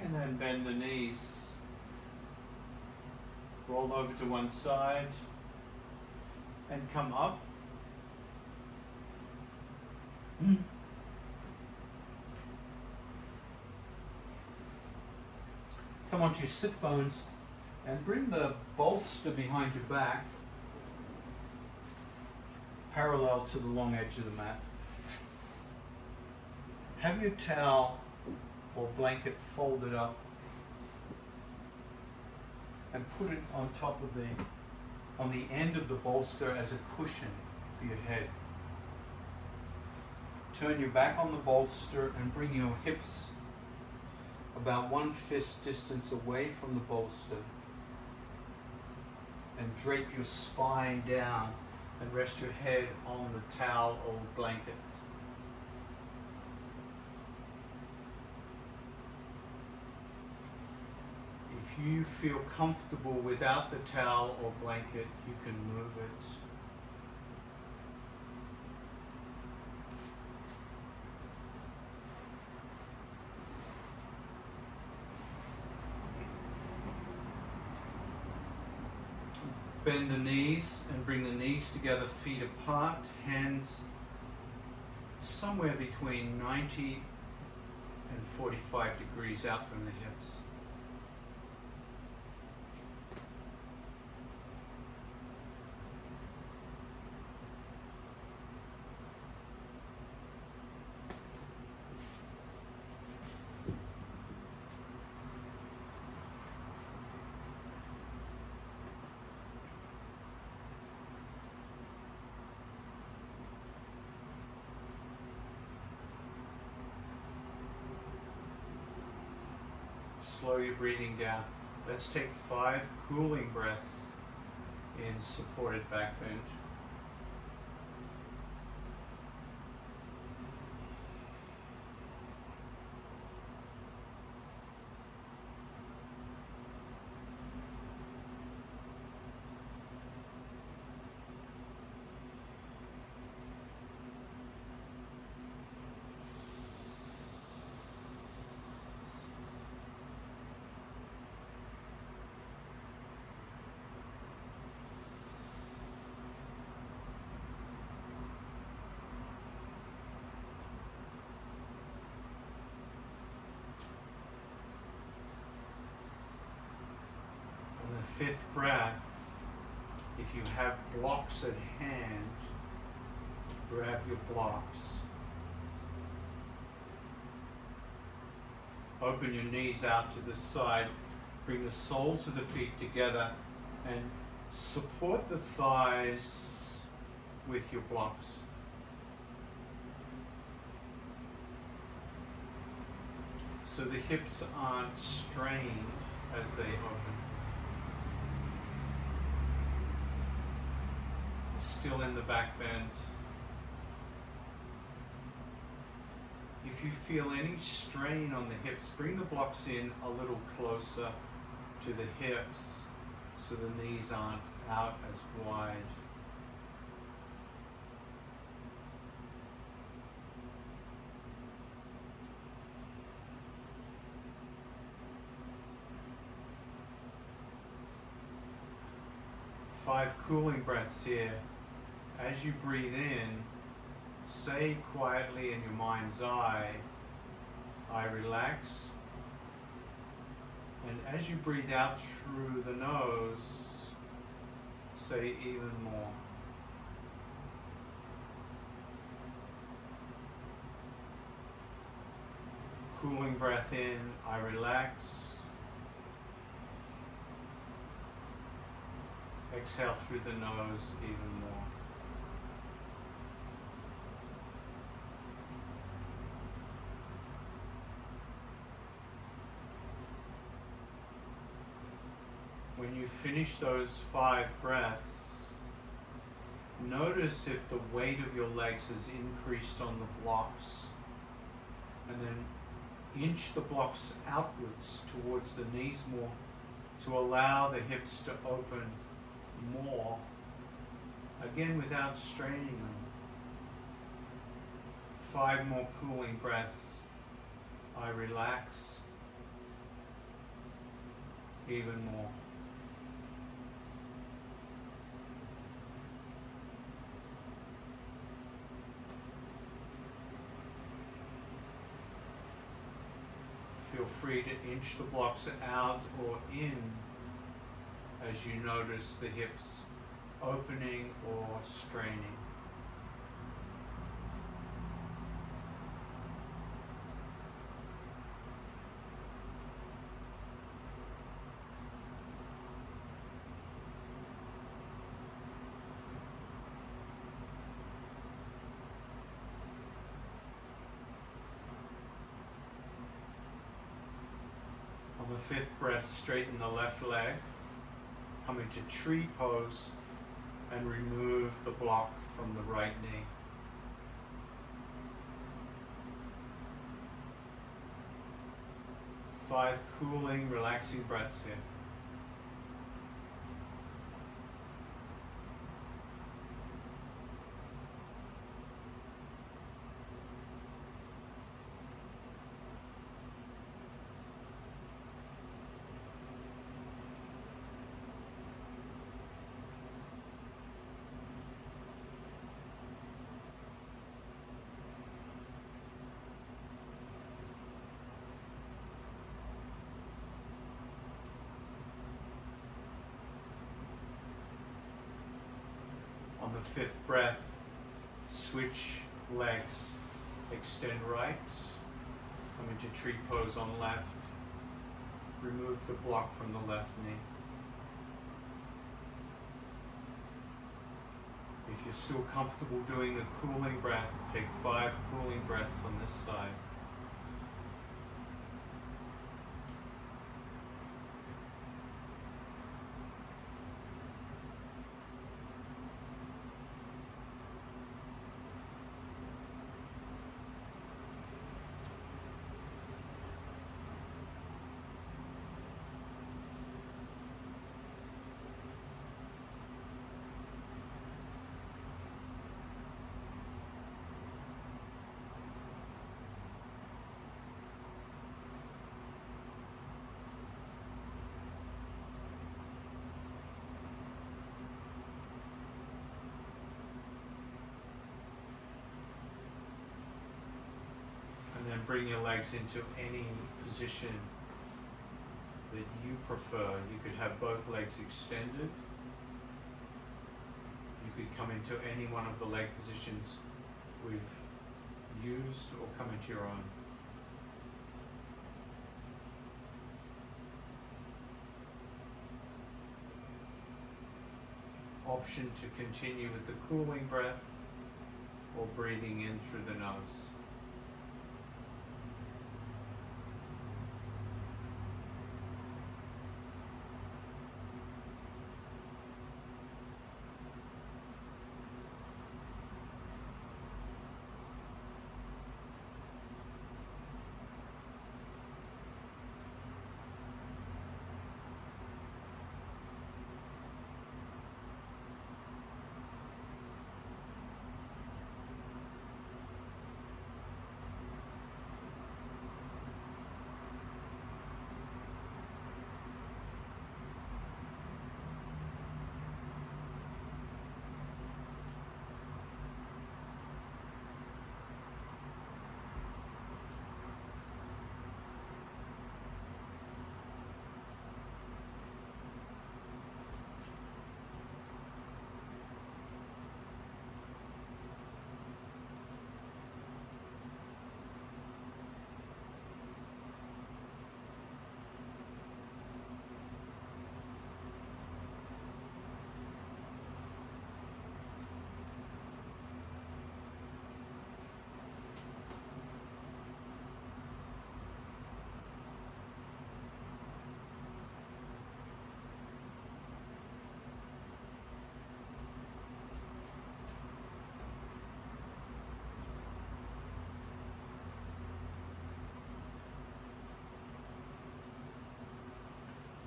And then bend the knees. Roll over to one side and come up. Come onto your sit bones and bring the bolster behind your back parallel to the long edge of the mat. Have your towel or blanket folded up and put it on top of on the end of the bolster as a cushion for your head. Turn your back on the bolster and bring your hips about 1 fist distance away from the bolster, and drape your spine down and rest your head on the towel or blanket. If you feel comfortable without the towel or blanket, you can move it. Bend the knees and bring the knees together, feet apart, hands somewhere between 90 and 45 degrees out from the hips. Slow your breathing down. Let's take 5 cooling breaths in supported back bend. The 5th breath, if you have blocks at hand, grab your blocks. Open your knees out to the side, bring the soles of the feet together and support the thighs with your blocks. So the hips aren't strained as they open. Still in the back bend. If you feel any strain on the hips, bring the blocks in a little closer to the hips so the knees aren't out as wide. Five cooling breaths here. As you breathe in, say quietly in your mind's eye, I relax. And as you breathe out through the nose, say even more. Cooling breath in, I relax. Exhale through the nose even more. When you finish those 5 breaths, notice if the weight of your legs has increased on the blocks, and then inch the blocks outwards towards the knees more to allow the hips to open more, again without straining them. 5 more cooling breaths. I relax. Even more. Feel free to inch the blocks out or in as you notice the hips opening or straining. On the 5th breath, straighten the left leg, come into tree pose, and remove the block from the right knee. Five cooling, relaxing breaths here. On the 5th breath, switch legs. Extend right, come into tree pose on left, remove the block from the left knee. If you're still comfortable doing the cooling breath, take 5 cooling breaths on this side. And then bring your legs into any position that you prefer. You could have both legs extended. You could come into any one of the leg positions we've used, or come into your own. Option to continue with the cooling breath or breathing in through the nose.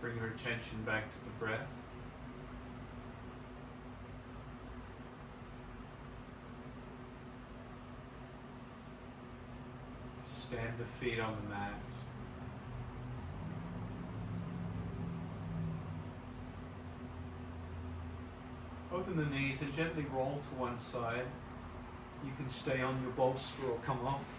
Bring your attention back to the breath. Stand the feet on the mat. Open the knees and gently roll to one side. You can stay on your bolster or come off.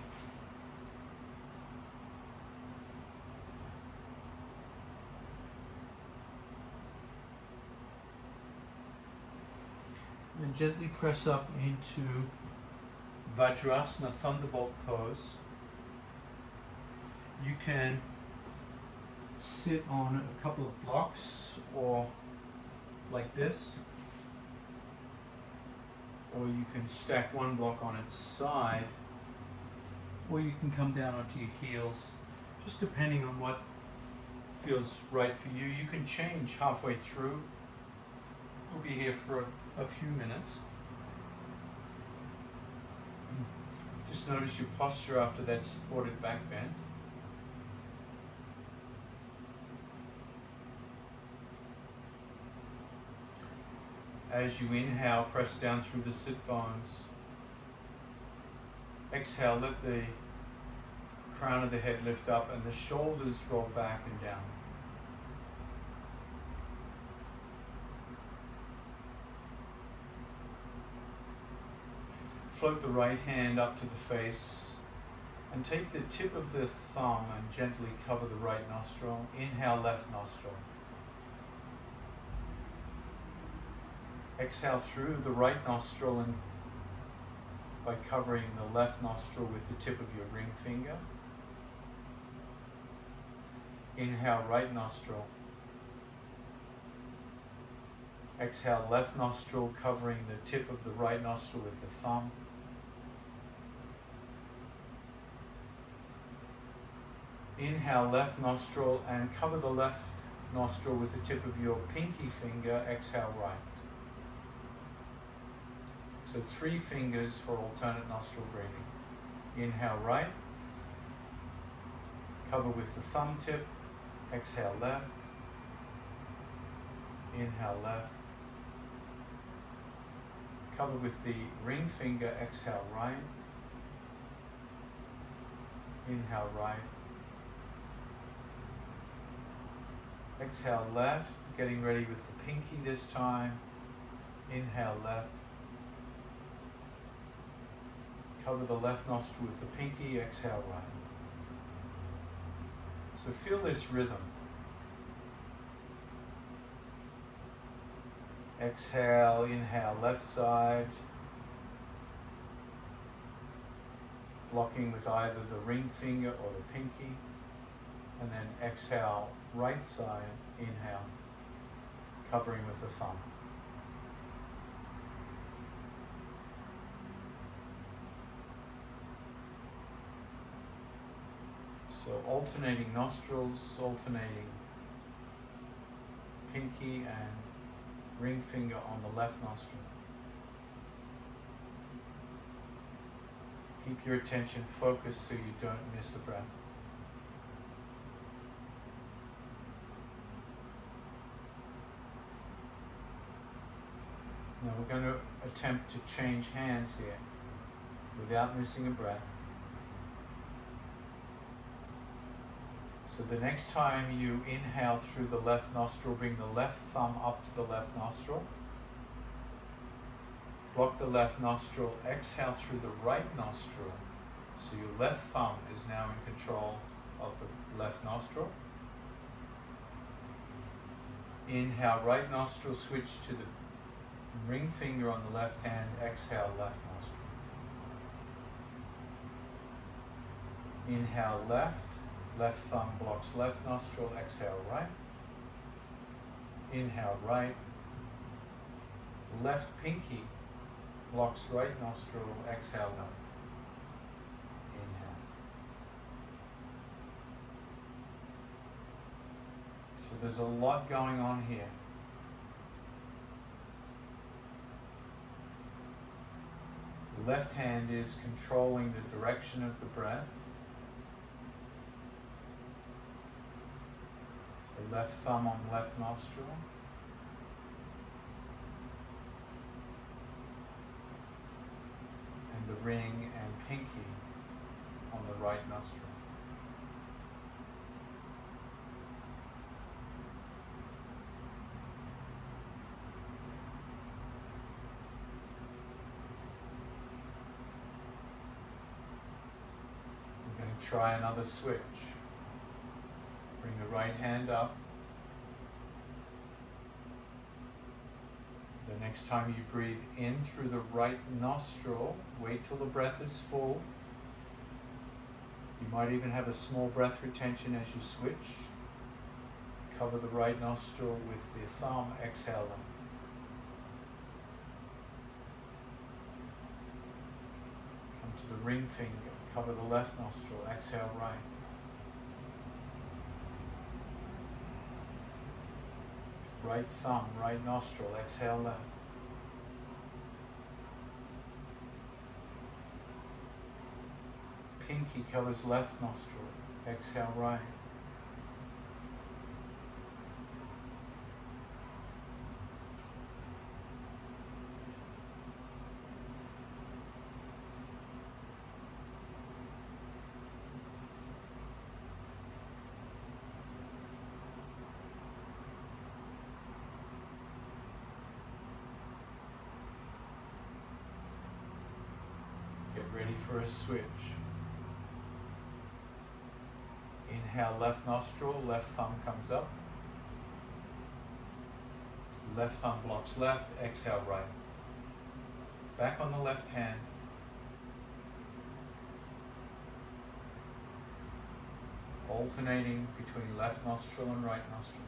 And gently press up into Vajrasana, thunderbolt pose. You can sit on a couple of blocks or like this, or you can stack one block on its side, or you can come down onto your heels, just depending on what feels right for you. You can change halfway through. We'll be here for a few minutes. Just notice your posture after that supported back bend. As you inhale, press down through the sit bones. Exhale, let the crown of the head lift up and the shoulders roll back and down. Float the right hand up to the face and take the tip of the thumb and gently cover the right nostril. Inhale, left nostril. Exhale through the right nostril and by covering the left nostril with the tip of your ring finger. Inhale, right nostril. Exhale, left nostril, covering the tip of the right nostril with the thumb. Inhale, left nostril, and cover the left nostril with the tip of your pinky finger. Exhale, right. So 3 fingers for alternate nostril breathing. Inhale, right. Cover with the thumb tip. Exhale, left. Inhale, left. Cover with the ring finger. Exhale, right. Inhale, right. Exhale, left. Getting ready with the pinky this time. Inhale, left. Cover the left nostril with the pinky. Exhale, right. So feel this rhythm. Exhale, inhale, left side. Blocking with either the ring finger or the pinky. And then exhale, right side, inhale, covering with the thumb. So alternating nostrils, alternating pinky and ring finger on the left nostril. Keep your attention focused so you don't miss a breath. Now we're going to attempt to change hands here without missing a breath. So the next time you inhale through the left nostril, bring the left thumb up to the left nostril. Block the left nostril, exhale through the right nostril. So your left thumb is now in control of the left nostril. Inhale, right nostril, switch to the ring finger on the left hand, exhale, left nostril. Inhale, left. Left thumb blocks left nostril, exhale, right. Inhale, right. Left pinky blocks right nostril, exhale, left. Inhale. So there's a lot going on here. The left hand is controlling the direction of the breath. The left thumb on left nostril. And the ring and pinky on the right nostril. We're going to try another switch. Bring the right hand up. The next time you breathe in through the right nostril, wait till the breath is full. You might even have a small breath retention as you switch. Cover the right nostril with the thumb, exhale left. Come to the ring finger, cover the left nostril, exhale right. Right thumb, right nostril, exhale left. Pinky covers left nostril, exhale right. Get ready for a switch. Inhale left nostril, left thumb comes up. Left thumb blocks left, exhale right. Back on the left hand. Alternating between left nostril and right nostril.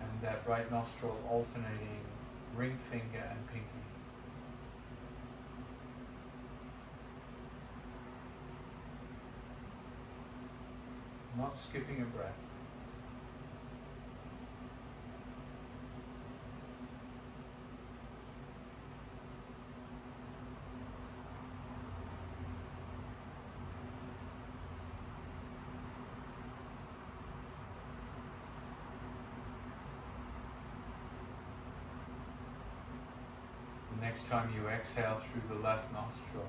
And that right nostril alternating ring finger and pinky. Not skipping a breath. The next time you exhale through the left nostril,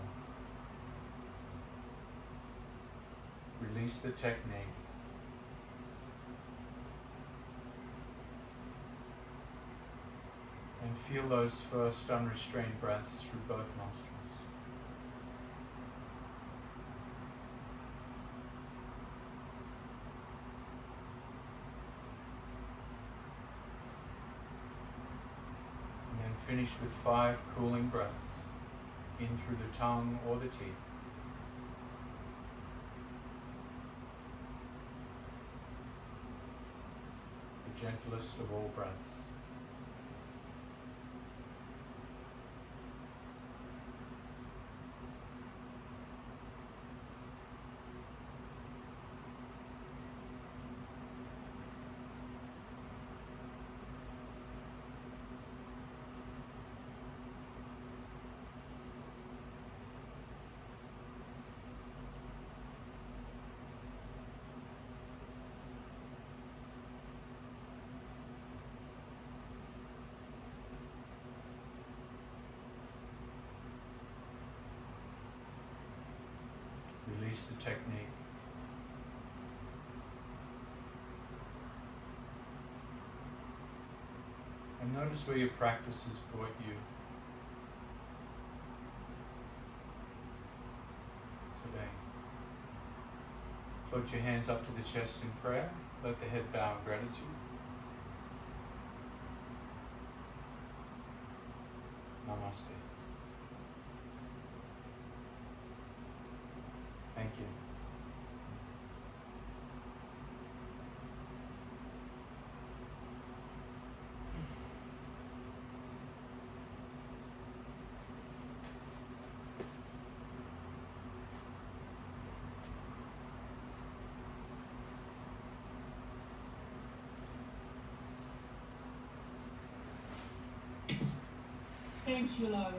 release the technique. And feel those first unrestrained breaths through both nostrils. And then finish with 5 cooling breaths in through the tongue or the teeth. The gentlest of all breaths. Release the technique. And notice where your practice has brought you today. Float your hands up to the chest in prayer. Let the head bow in gratitude. Namaste. Thank you. Thank you, Laurie.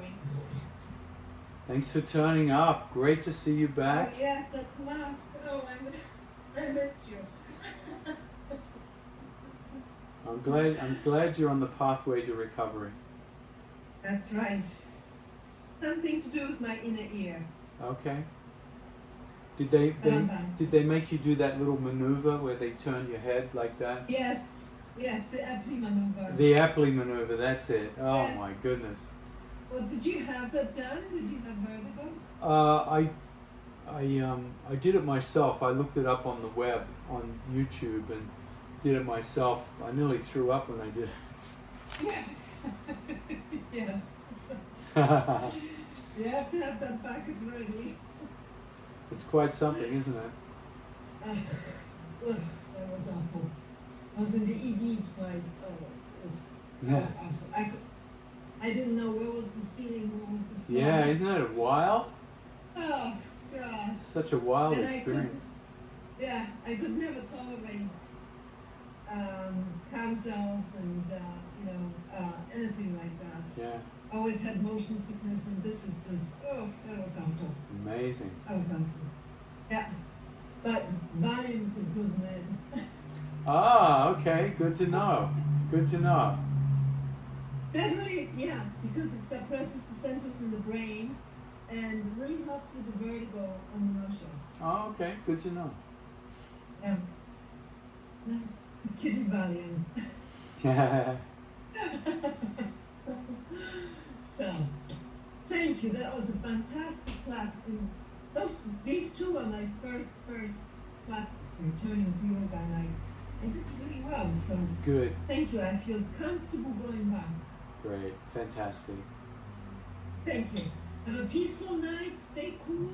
Thanks for turning up. Great to see you back. Oh, yes, at last. Oh, I missed you. I'm glad you're on the pathway to recovery. That's right. Something to do with my inner ear. Okay. Did they make you do that little maneuver where they turn your head like that? Yes, the Apley maneuver. The Apley maneuver, that's it. Oh Yes. my goodness. Well, did you have that done? Did you have vertigo? I did it myself. I looked it up on the web, on YouTube, and did it myself. I nearly threw up when I did it. Yes. Yes. You have to have that bucket ready. It's quite something, isn't it? That was awful. I was in the ED twice. Yeah. I didn't know where was the ceiling, where was the floor. Yeah, isn't it wild? Oh, God. It's such a wild And I experience. Yeah, I could never tolerate calm cells and anything like that. Yeah, I always had motion sickness, and this is just that was awful. amazing. That was awful. Yeah, but Valium's a good man. Ah, okay, good to know. Good to know. That really, yeah, because it suppresses the centers in the brain, and really helps with the vertigo and the nausea. Oh, okay, good to know. Yeah. Kitty Valium. Yeah. So, thank you. That was a fantastic class. And these two are my first classes returning to yoga, and I did really well. So, Good. thank you. I feel comfortable going back. Great. Fantastic. Thank you. Have a peaceful night. Stay cool,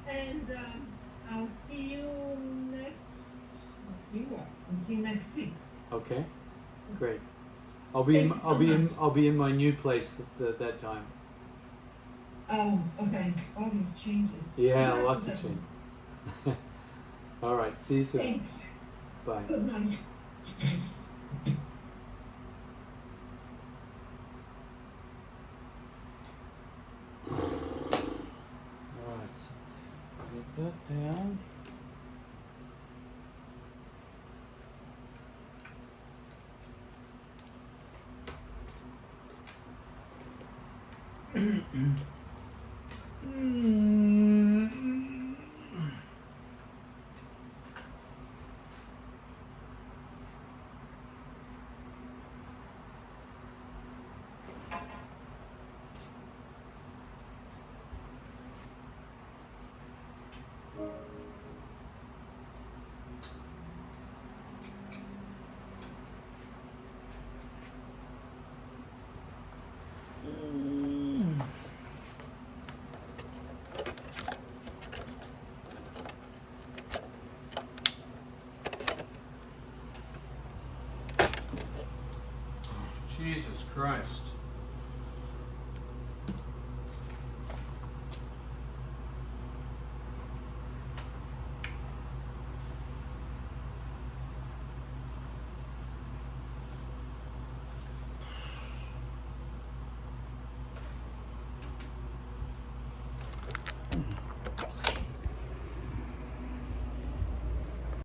and I'll see you next week. Okay. Great. I'll be in my new place at that time. Oh, okay. All these changes. Yeah, lots of change. All right. See you soon. Thanks. Bye. Good night. All right. So get that down. Jesus Christ.